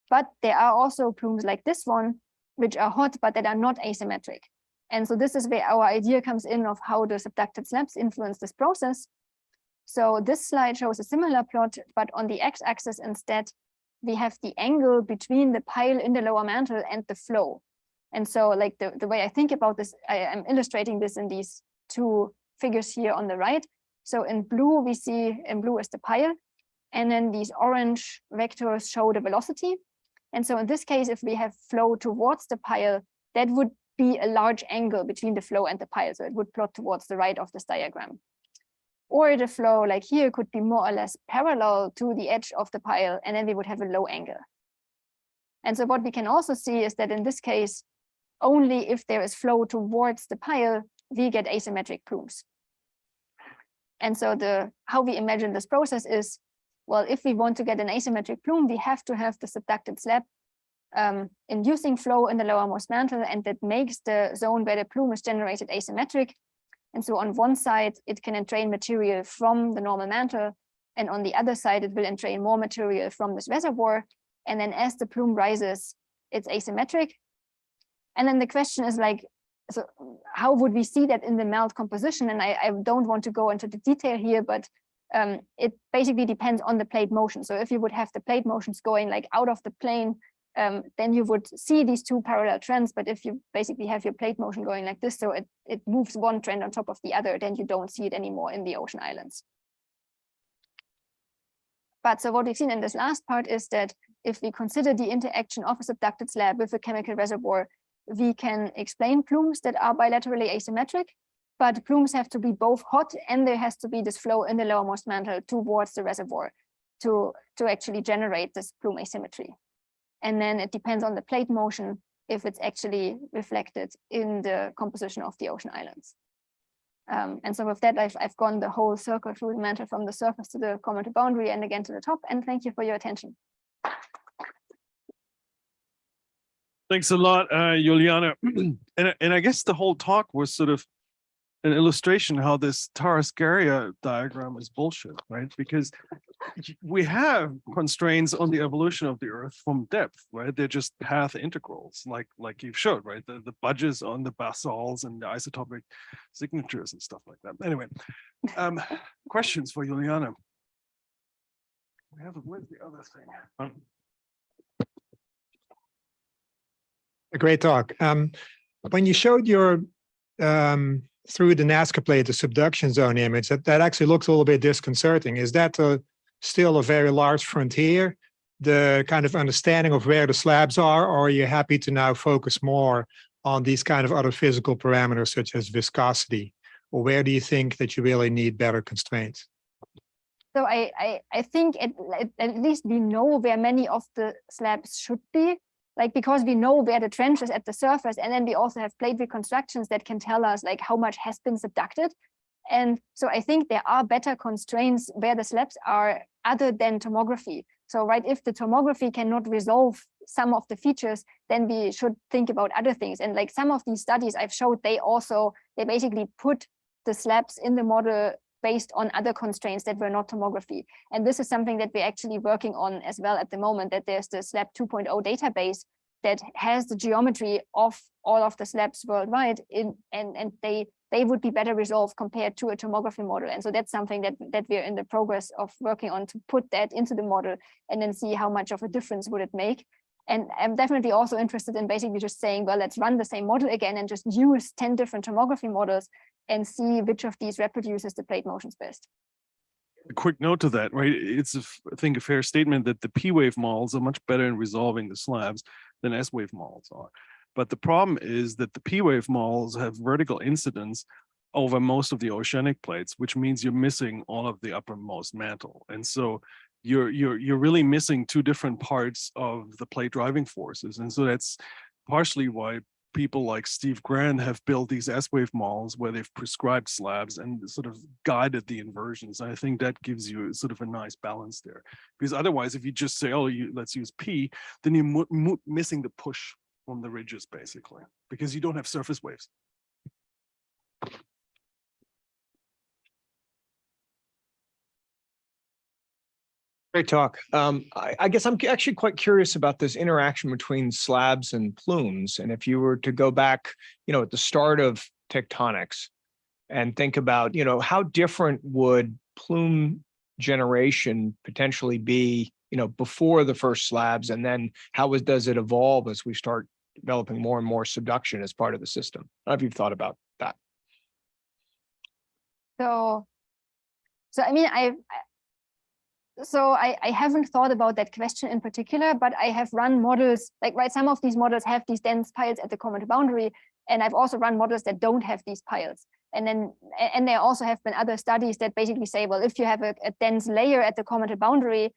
But there are also plumes like this one, which are hot, but that are not asymmetric. And so this is where our idea comes in of how the subducted slabs influence this process. So this slide shows a similar plot, but on the x-axis instead, we have the angle between the pile in the lower mantle and the flow. And so like the way I think about this, I'm illustrating this in these two figures here on the right. So in blue, we see in blue is the pile, and then these orange vectors show the velocity. And so in this case, if we have flow towards the pile, that would be a large angle between the flow and the pile. So it would plot towards the right of this diagram. Or the flow, like here, could be more or less parallel to the edge of the pile, and then we would have a low angle. And so what we can also see is that in this case, only if there is flow towards the pile, we get asymmetric plumes. And so how we imagine this process is, well, if we want to get an asymmetric plume, we have to have the subducted slab inducing flow in the lowermost mantle, and that makes the zone where the plume is generated asymmetric. And so on one side, it can entrain material from the normal mantle, and on the other side, it will entrain more material from this reservoir. And then as the plume rises, it's asymmetric. And then the question is like, so how would we see that in the melt composition? And I don't want to go into the detail here, but it basically depends on the plate motion. So if you would have the plate motions going like out of the plane, then you would see these two parallel trends. But if you basically have your plate motion going like this, so it moves one trend on top of the other, then you don't see it anymore in the ocean islands. But so what we've seen in this last part is that if we consider the interaction of a subducted slab with a chemical reservoir, we can explain plumes that are bilaterally asymmetric, but plumes have to be both hot and there has to be this flow in the lowermost mantle towards the reservoir to actually generate this plume asymmetry. And then it depends on the plate motion if it's actually reflected in the composition of the ocean islands. And so with that, I've gone the whole circle through the mantle from the surface to the common boundary and again to the top. And thank you for your attention. Thanks a lot, Juliane. And I guess the whole talk was sort of an illustration how this Tarascaria diagram is bullshit, right? Because we have constraints on the evolution of the Earth from depth, right? They're just path integrals, like you showed, right? The budgets on the basalts and the isotopic signatures and stuff like that. Anyway, questions for Juliane. Where's the other thing? A great talk. When you showed your through the Nazca plate, the subduction zone image, that actually looks a little bit disconcerting. Is that still a very large frontier, the kind of understanding of where the slabs are, or are you happy to now focus more on these kind of other physical parameters such as viscosity? Or where do you think that you really need better constraints? So I think at least we know where many of the slabs should be. Like, because we know where the trench is at the surface, and then we also have plate reconstructions that can tell us like how much has been subducted. And so I think there are better constraints where the slabs are other than tomography. So right, if the tomography cannot resolve some of the features, then we should think about other things. And like some of these studies I've showed, they basically put the slabs in the model based on other constraints that were not tomography. And this is something that we're actually working on as well at the moment, that there's the Slab 2.0 database that has the geometry of all of the slabs worldwide and they would be better resolved compared to a tomography model. And so that's something that we're in the progress of working on, to put that into the model and then see how much of a difference would it make. And I'm definitely also interested in basically just saying, well, let's run the same model again and just use 10 different tomography models and see which of these reproduces the plate motions best. A quick note to that, right? It's, I think, a fair statement that the P-wave models are much better in resolving the slabs than S-wave models are. But the problem is that the P-wave models have vertical incidence over most of the oceanic plates, which means you're missing all of the uppermost mantle. And so you're really missing two different parts of the plate driving forces. And so that's partially why people like Steve Grant have built these S-wave models where they've prescribed slabs and sort of guided the inversions. And I think that gives you sort of a nice balance there. Because otherwise, if you just say, oh, let's use P, then you're missing the push from the ridges, basically, because you don't have surface waves. Great talk. I guess I'm actually quite curious about this interaction between slabs and plumes. And if you were to go back, at the start of tectonics and think about, how different would plume generation potentially be, before the first slabs, and then how does it evolve as we start developing more and more subduction as part of the system? I don't know if you've thought about that. So I mean, I haven't thought about that question in particular, but I have run models, some of these models have these dense piles at the comet boundary, and I've also run models that don't have these piles. And there also have been other studies that basically say, well, if you have a dense layer at the comet boundary,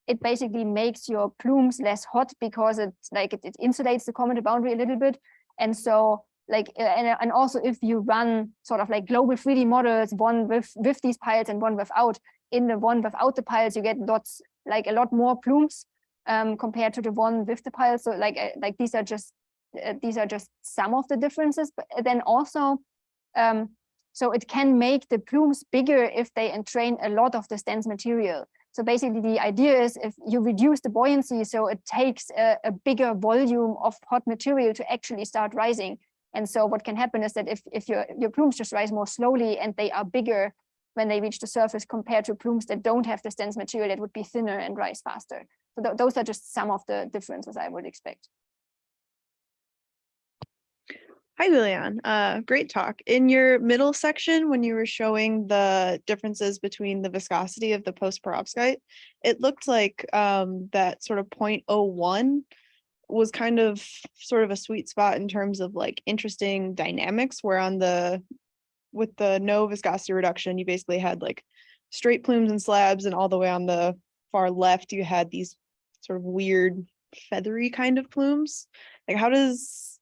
it basically makes your plumes less hot because it insulates the comet boundary a little bit. And so and also if you run sort of global 3D models, one with these piles and one without, in the one without the piles, you get a lot more plumes compared to the one with the piles. So these are just some of the differences. But then also, so it can make the plumes bigger if they entrain a lot of the dense material. So basically the idea is if you reduce the buoyancy, so it takes a bigger volume of hot material to actually start rising. And so what can happen is that if your plumes just rise more slowly and they are bigger when they reach the surface compared to plumes that don't have this dense material that would be thinner and rise faster. So those are just some of the differences I would expect. Hi, Juliane. Great talk. In your middle section, when you were showing the differences between the viscosity of the post-perovskite, it looked like that sort of 0.01 was kind of sort of a sweet spot in terms of interesting dynamics, where with the no viscosity reduction, you basically had straight plumes and slabs, and all the way on the far left, you had these sort of weird feathery kind of plumes. How does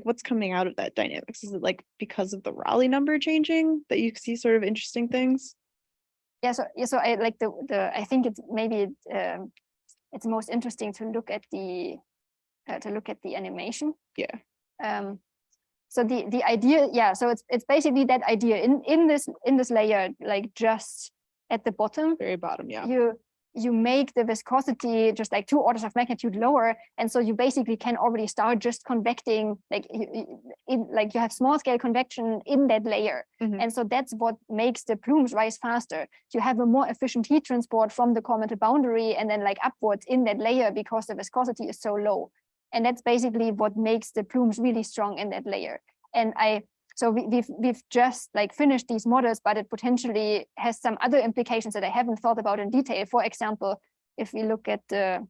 what's coming out of that dynamics? Is it because of the Raleigh number changing that you see sort of interesting things? Yeah, so I like I think it's maybe it's most interesting to look at the animation. Yeah. So the idea, yeah, so it's basically that idea in this layer, just at the bottom, Very bottom, yeah. You make the viscosity just 2 orders of magnitude lower, and so you basically can already start just convecting, you have small scale convection in that layer. Mm-hmm. And so that's what makes the plumes rise faster. You have a more efficient heat transport from the comet boundary and then upwards in that layer because the viscosity is so low. And that's basically what makes the plumes really strong in that layer. And so we've just finished these models, but it potentially has some other implications that I haven't thought about in detail. For example, if we look at the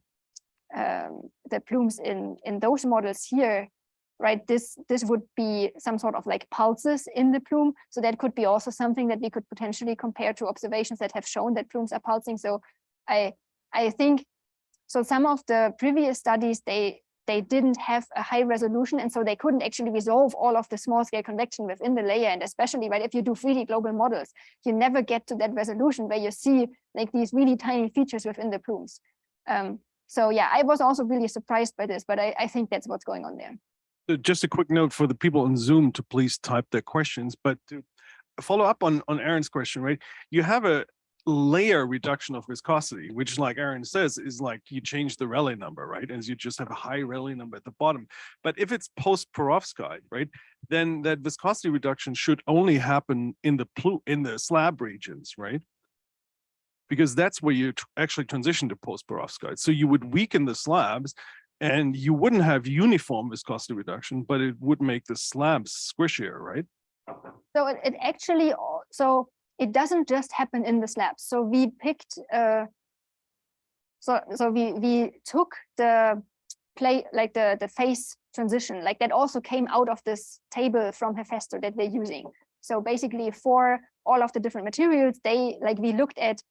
plumes in those models here, right, this would be some sort of pulses in the plume. So that could be also something that we could potentially compare to observations that have shown that plumes are pulsing. So I think, so some of the previous studies, they didn't have a high resolution, and so they couldn't actually resolve all of the small scale convection within the layer. And especially, right, if you do 3D global models, you never get to that resolution where you see these really tiny features within the plumes. So yeah, I was also really surprised by this, but I think that's what's going on there. Just a quick note for the people on Zoom to please type their questions, but follow up on Aaron's question, right? You have a layer reduction of viscosity, which, like Aaron says, is like you change the Rayleigh number, right? And you just have a high Rayleigh number at the bottom. But if it's post-perovskite, right, then that viscosity reduction should only happen in the slab regions, right? Because that's where you actually transition to post-perovskite. So you would weaken the slabs, and you wouldn't have uniform viscosity reduction, but it would make the slabs squishier, right? So it actually, so it doesn't just happen in the slabs. So we picked, so we took the the phase transition, like that also came out of this table from Hephaestus that we're using. So basically for all of the different materials, we looked at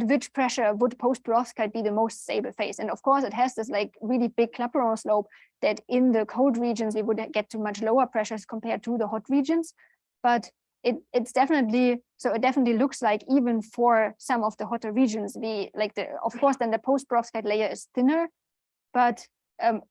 which pressure would post-perovskite be the most stable phase. And of course, it has this like really big Clapeyron slope that in the cold regions, we would get to much lower pressures compared to the hot regions. But it's definitely, so it definitely looks like even for some of the hotter regions, of course, then the post-perovskite layer is thinner, but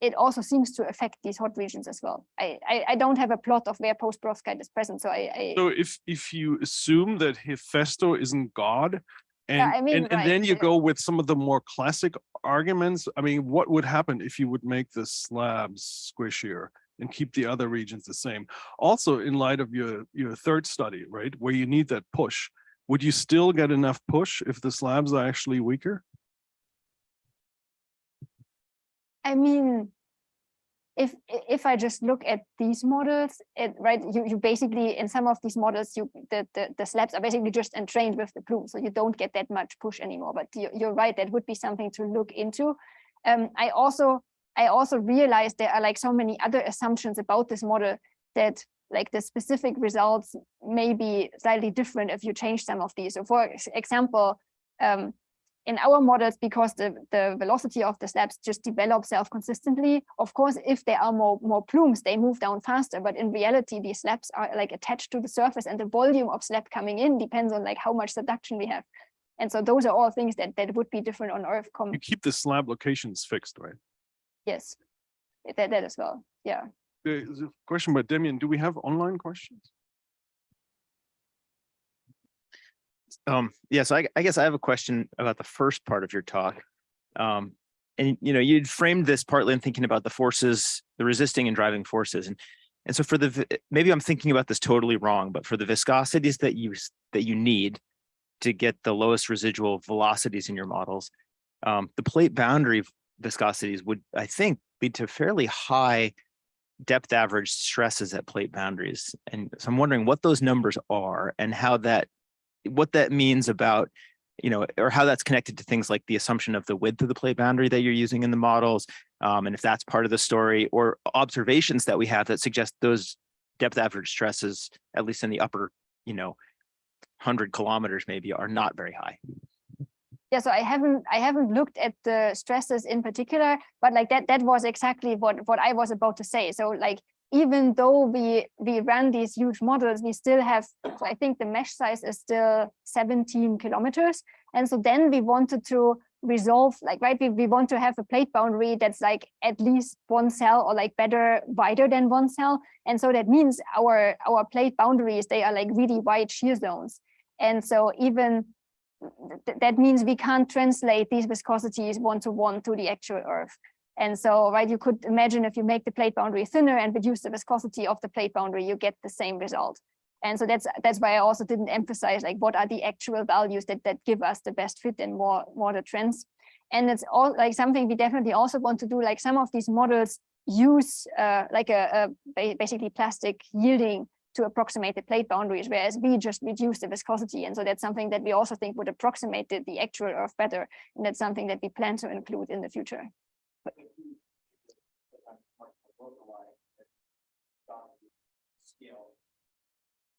it also seems to affect these hot regions as well. I don't have a plot of where post-perovskite is present, so So if you assume that Hephaestus isn't God, and then you go with some of the more classic arguments, I mean, what would happen if you would make the slabs squishier and keep the other regions the same? Also, in light of your third study, right, where you need that push, would you still get enough push if the slabs are actually weaker? I mean, if I just look at these models, you basically, in some of these models, the slabs are basically just entrained with the plume, so you don't get that much push anymore. But you're right, that would be something to look into. I also realized there are like so many other assumptions about this model that like the specific results may be slightly different if you change some of these. So for example, in our models, because the velocity of the slabs just develops self-consistently, of course, if there are more plumes, they move down faster. But in reality, these slabs are like attached to the surface, and the volume of slab coming in depends on like how much subduction we have. And so those are all things that would be different on Earth. You keep the slab locations fixed, right? Yes, that as well. Yeah. There's a question by Demian. Do we have online questions? Yeah, so I guess I have a question about the first part of your talk. And you'd framed this partly in thinking about the forces, the resisting and driving forces. And so for maybe I'm thinking about this totally wrong, but for the viscosities that you need to get the lowest residual velocities in your models, the plate boundary viscosities would, I think, lead to fairly high depth average stresses at plate boundaries. And so I'm wondering what those numbers are and what that means about, or how that's connected to things like the assumption of the width of the plate boundary that you're using in the models. And if that's part of the story, or observations that we have that suggest those depth average stresses, at least in the upper, 100 kilometers maybe, are not very high. Yeah, so I haven't looked at the stresses in particular, but like that was exactly what I was about to say. So like, even though we ran these huge models, we still have, so I think the mesh size is still 17 kilometers. And so then we wanted to resolve, we want to have a plate boundary that's like at least one cell, or like better, wider than one cell. And so that means our plate boundaries, they are like really wide shear zones. And so even that means we can't translate these viscosities one-to-one to the actual Earth. And so, you could imagine if you make the plate boundary thinner and reduce the viscosity of the plate boundary, you get the same result. And so that's why I also didn't emphasize like what are the actual values that give us the best fit and more the trends. And it's all like something we definitely also want to do. Like some of these models use basically plastic yielding to approximate the plate boundaries, whereas we just reduce the viscosity. And so that's something that we also think would approximate the actual Earth better. And that's something that we plan to include in the future.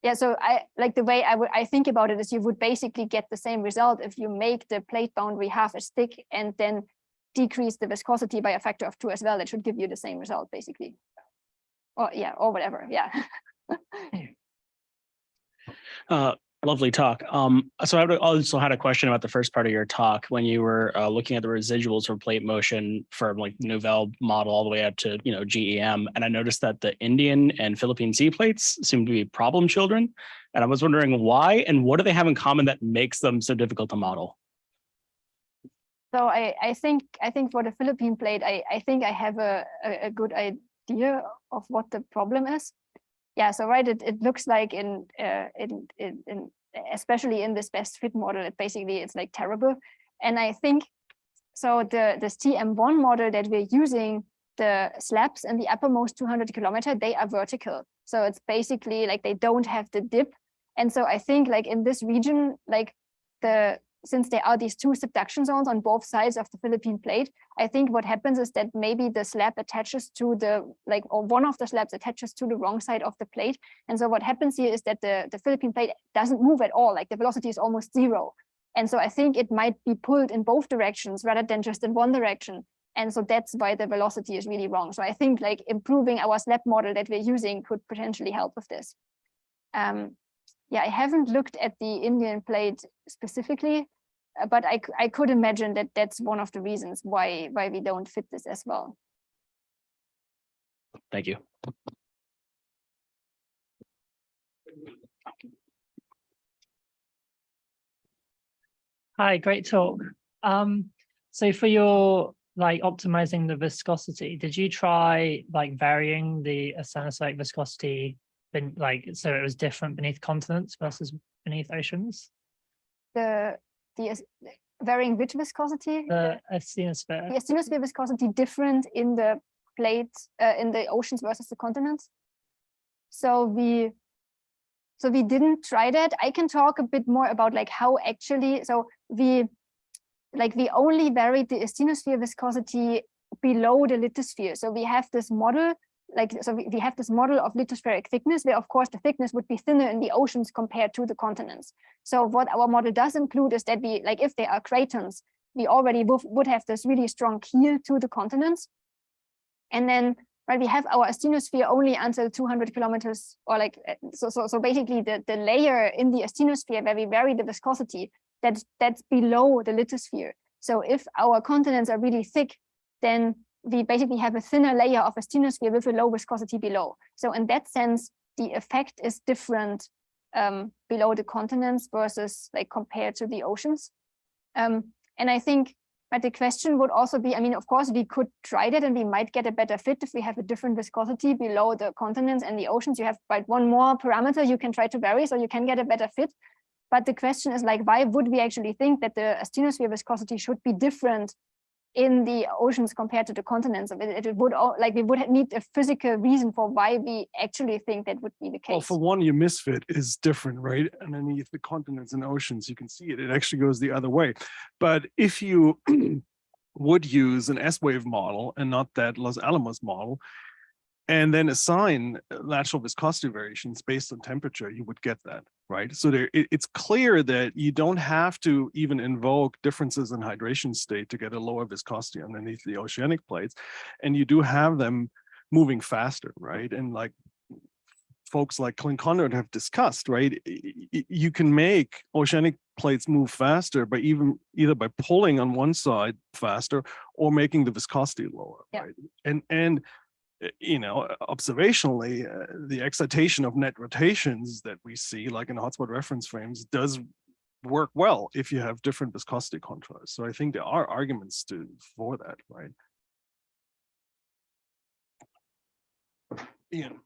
Yeah, so the way I think about it is you would basically get the same result if you make the plate boundary half as thick and then decrease the viscosity by a factor of 2 as well. It should give you the same result basically. Or whatever, yeah. Lovely talk. So I also had a question about the first part of your talk when you were looking at the residuals for plate motion from like Nouvelle model all the way up to GEM, and I noticed that the Indian and Philippine sea plates seem to be problem children, and I was wondering why and what do they have in common that makes them so difficult to model? So I think for the Philippine plate, I think I have a good idea of what the problem is. Yeah, so right, it looks like in especially in this best fit model, it's like terrible. And I think so this TM1 model that we're using, the slabs in the uppermost 200 kilometer, they are vertical. So it's basically like they don't have the dip. And so I think like in this region, like since there are these two subduction zones on both sides of the Philippine plate, I think what happens is that maybe the slab attaches to or one of the slabs attaches to the wrong side of the plate. And so what happens here is that the Philippine plate doesn't move at all, like the velocity is almost zero. And so I think it might be pulled in both directions rather than just in one direction. And so that's why the velocity is really wrong. So I think like improving our slab model that we're using could potentially help with this. Yeah, I haven't looked at the Indian plate specifically, but I could imagine that that's one of the reasons why we don't fit this as well. Thank you. Hi, great talk. So for your like optimizing the viscosity, did you try like varying the asthenospheric viscosity so it was different beneath continents versus beneath oceans? The varying which viscosity? The asthenosphere. The asthenosphere viscosity different in the plate in the oceans versus the continents. So we didn't try that. I can talk a bit more about like how actually, so we only varied the asthenosphere viscosity below the lithosphere. So we have this model, we have this model of lithospheric thickness, where of course the thickness would be thinner in the oceans compared to the continents. So what our model does include is that if there are cratons, we already would have this really strong keel to the continents. And then we have our asthenosphere only until 200 kilometers, or so basically the layer in the asthenosphere where we vary the viscosity, that's below the lithosphere. So if our continents are really thick, then we basically have a thinner layer of asthenosphere with a low viscosity below. So in that sense, the effect is different below the continents versus compared to the oceans. And I think the question would also be, I mean, of course, we could try that and we might get a better fit if we have a different viscosity below the continents and the oceans. You have one more parameter you can try to vary, so you can get a better fit. But the question is why would we actually think that the asthenosphere viscosity should be different in the oceans compared to the continents? It would we would need a physical reason for why we actually think that would be the case. Well, for one, your misfit is different, right? Underneath the continents and oceans, you can see it. It actually goes the other way. But if you would use an S-wave model and not that Los Alamos model, and then assign lateral viscosity variations based on temperature, you would get that, right? So it's clear that you don't have to even invoke differences in hydration state to get a lower viscosity underneath the oceanic plates. And you do have them moving faster, right? And folks like Clint Conrad have discussed, right? You can make oceanic plates move faster by either by pulling on one side faster or making the viscosity lower, yeah. Right? And observationally, the excitation of net rotations that we see, like in hotspot reference frames, does work well if you have different viscosity contrast. So I think there are arguments for that, right? Ian.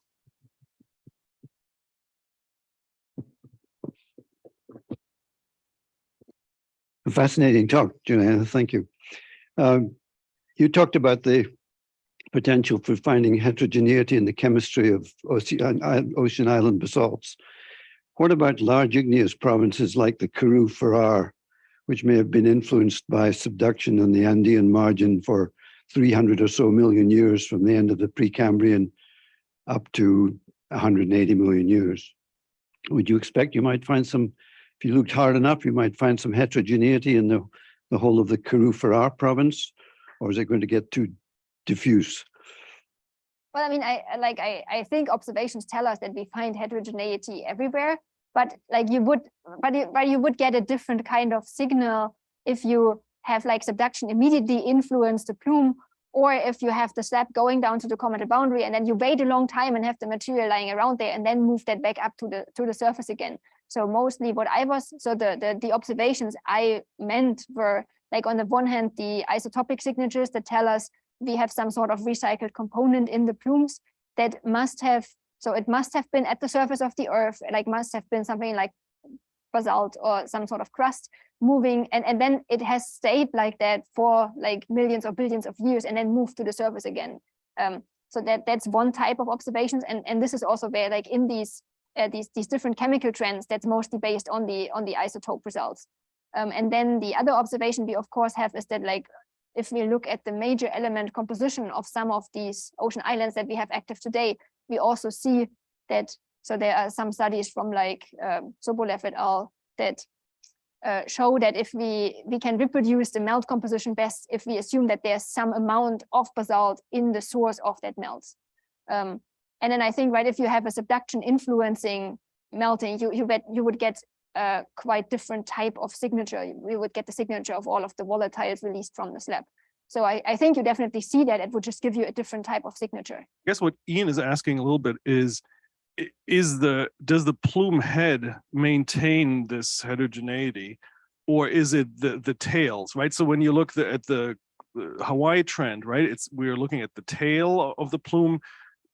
A fascinating talk, Juliane. Thank you. You talked about the potential for finding heterogeneity in the chemistry of ocean island basalts. What about large igneous provinces like the Karoo-Ferrar, which may have been influenced by subduction on the Andean margin for 300 or so million years from the end of the Precambrian up to 180 million years? Would you expect you might find some, if you looked hard enough, you might find some heterogeneity in the whole of the Karoo-Ferrar province? Or is it going to get too diffuse? Well, I mean, I think observations tell us that we find heterogeneity everywhere, but like you would get a different kind of signal if you have like subduction immediately influence the plume, or if you have the slab going down to the commented boundary and then you wait a long time and have the material lying around there and then move that back up to the surface again. So mostly what the observations I meant were like, on the one hand, the isotopic signatures that tell us we have some sort of recycled component in the plumes that must have been at the surface of the earth, like must have been something like basalt or some sort of crust moving, and then it has stayed like that for like millions or billions of years and then moved to the surface again. So that's one type of observations, and this is also where, like, in these different chemical trends, that's mostly based on the isotope results. And then the other observation we of course have is that, like, if we look at the major element composition of some of these ocean islands that we have active today, we also see that. So there are some studies from like Sobolev et al. That show that if we can reproduce the melt composition best if we assume that there's some amount of basalt in the source of that melt. And then I think, right, if you have a subduction influencing melting, you would get a quite different type of signature. We would get the signature of all of the volatiles released from the slab. So I think you definitely see that it would just give you a different type of signature. I guess what Ian is asking a little bit is does the plume head maintain this heterogeneity, or is it the tails, right? So when you look at the Hawaii trend, right, we're looking at the tail of the plume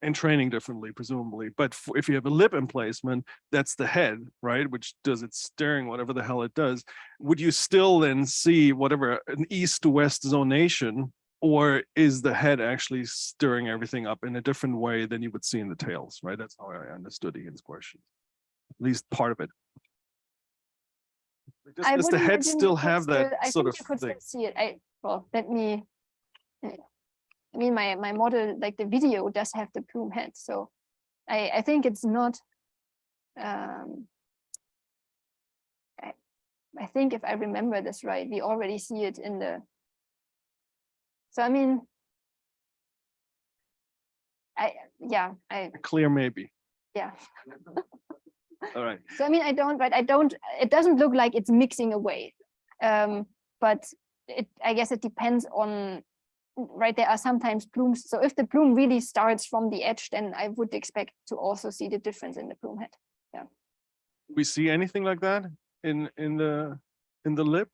and training differently, presumably. But if you have a lip emplacement, that's the head, right, which does its steering, whatever the hell it does. Would you still then see whatever an east to west zonation, or is the head actually stirring everything up in a different way than you would see in the tails, right? That's how I understood Ian's question, at least part of it. Does the head still have that sort of thing? I think you could still see it. Well, let me. I mean, my model, like the video, does have the plume head, so I think it's not. I think if I remember this right, we already see it in the. So I mean, clear maybe. Yeah. All right. So I mean, it doesn't look like it's mixing away, but I guess it depends on. Right, there are sometimes plumes. So if the plume really starts from the edge, then I would expect to also see the difference in the plume head. Yeah. We see anything like that in the lip?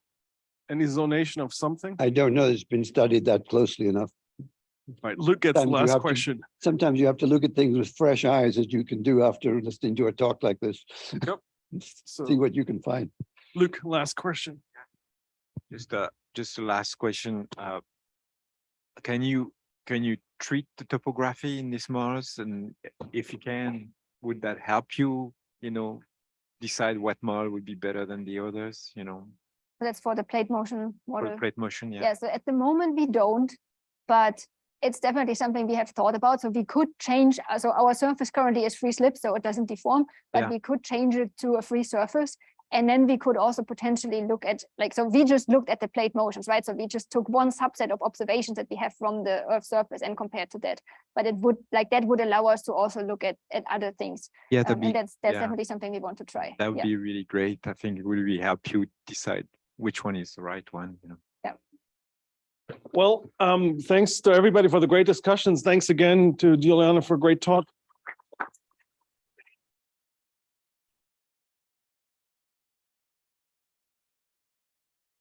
Any zonation of something? I don't know. It's been studied that closely enough. All right, Luke gets the last question. Sometimes you have to look at things with fresh eyes, as you can do after listening to a talk like this. Yep. See what you can find. Luke, last question. Just a last question. Can you treat the topography in these models, and if you can, would that help you, decide what model would be better than the others? That's for the plate motion model. For the plate motion, yeah. Yeah. So at the moment we don't, but it's definitely something we have thought about. So we could change. So our surface currently is free slip, so it doesn't deform, but we could change it to a free surface. And then we could also potentially look at, like, so we just looked at the plate motions, right? So we just took one subset of observations that we have from the Earth's surface and compared to that. But it would, like, that would allow us to also look at other things. Yeah, and that's definitely something we want to try. That would be really great. I think it would really help you decide which one is the right one. Yeah. Well, thanks to everybody for the great discussions. Thanks again to Juliane for a great talk.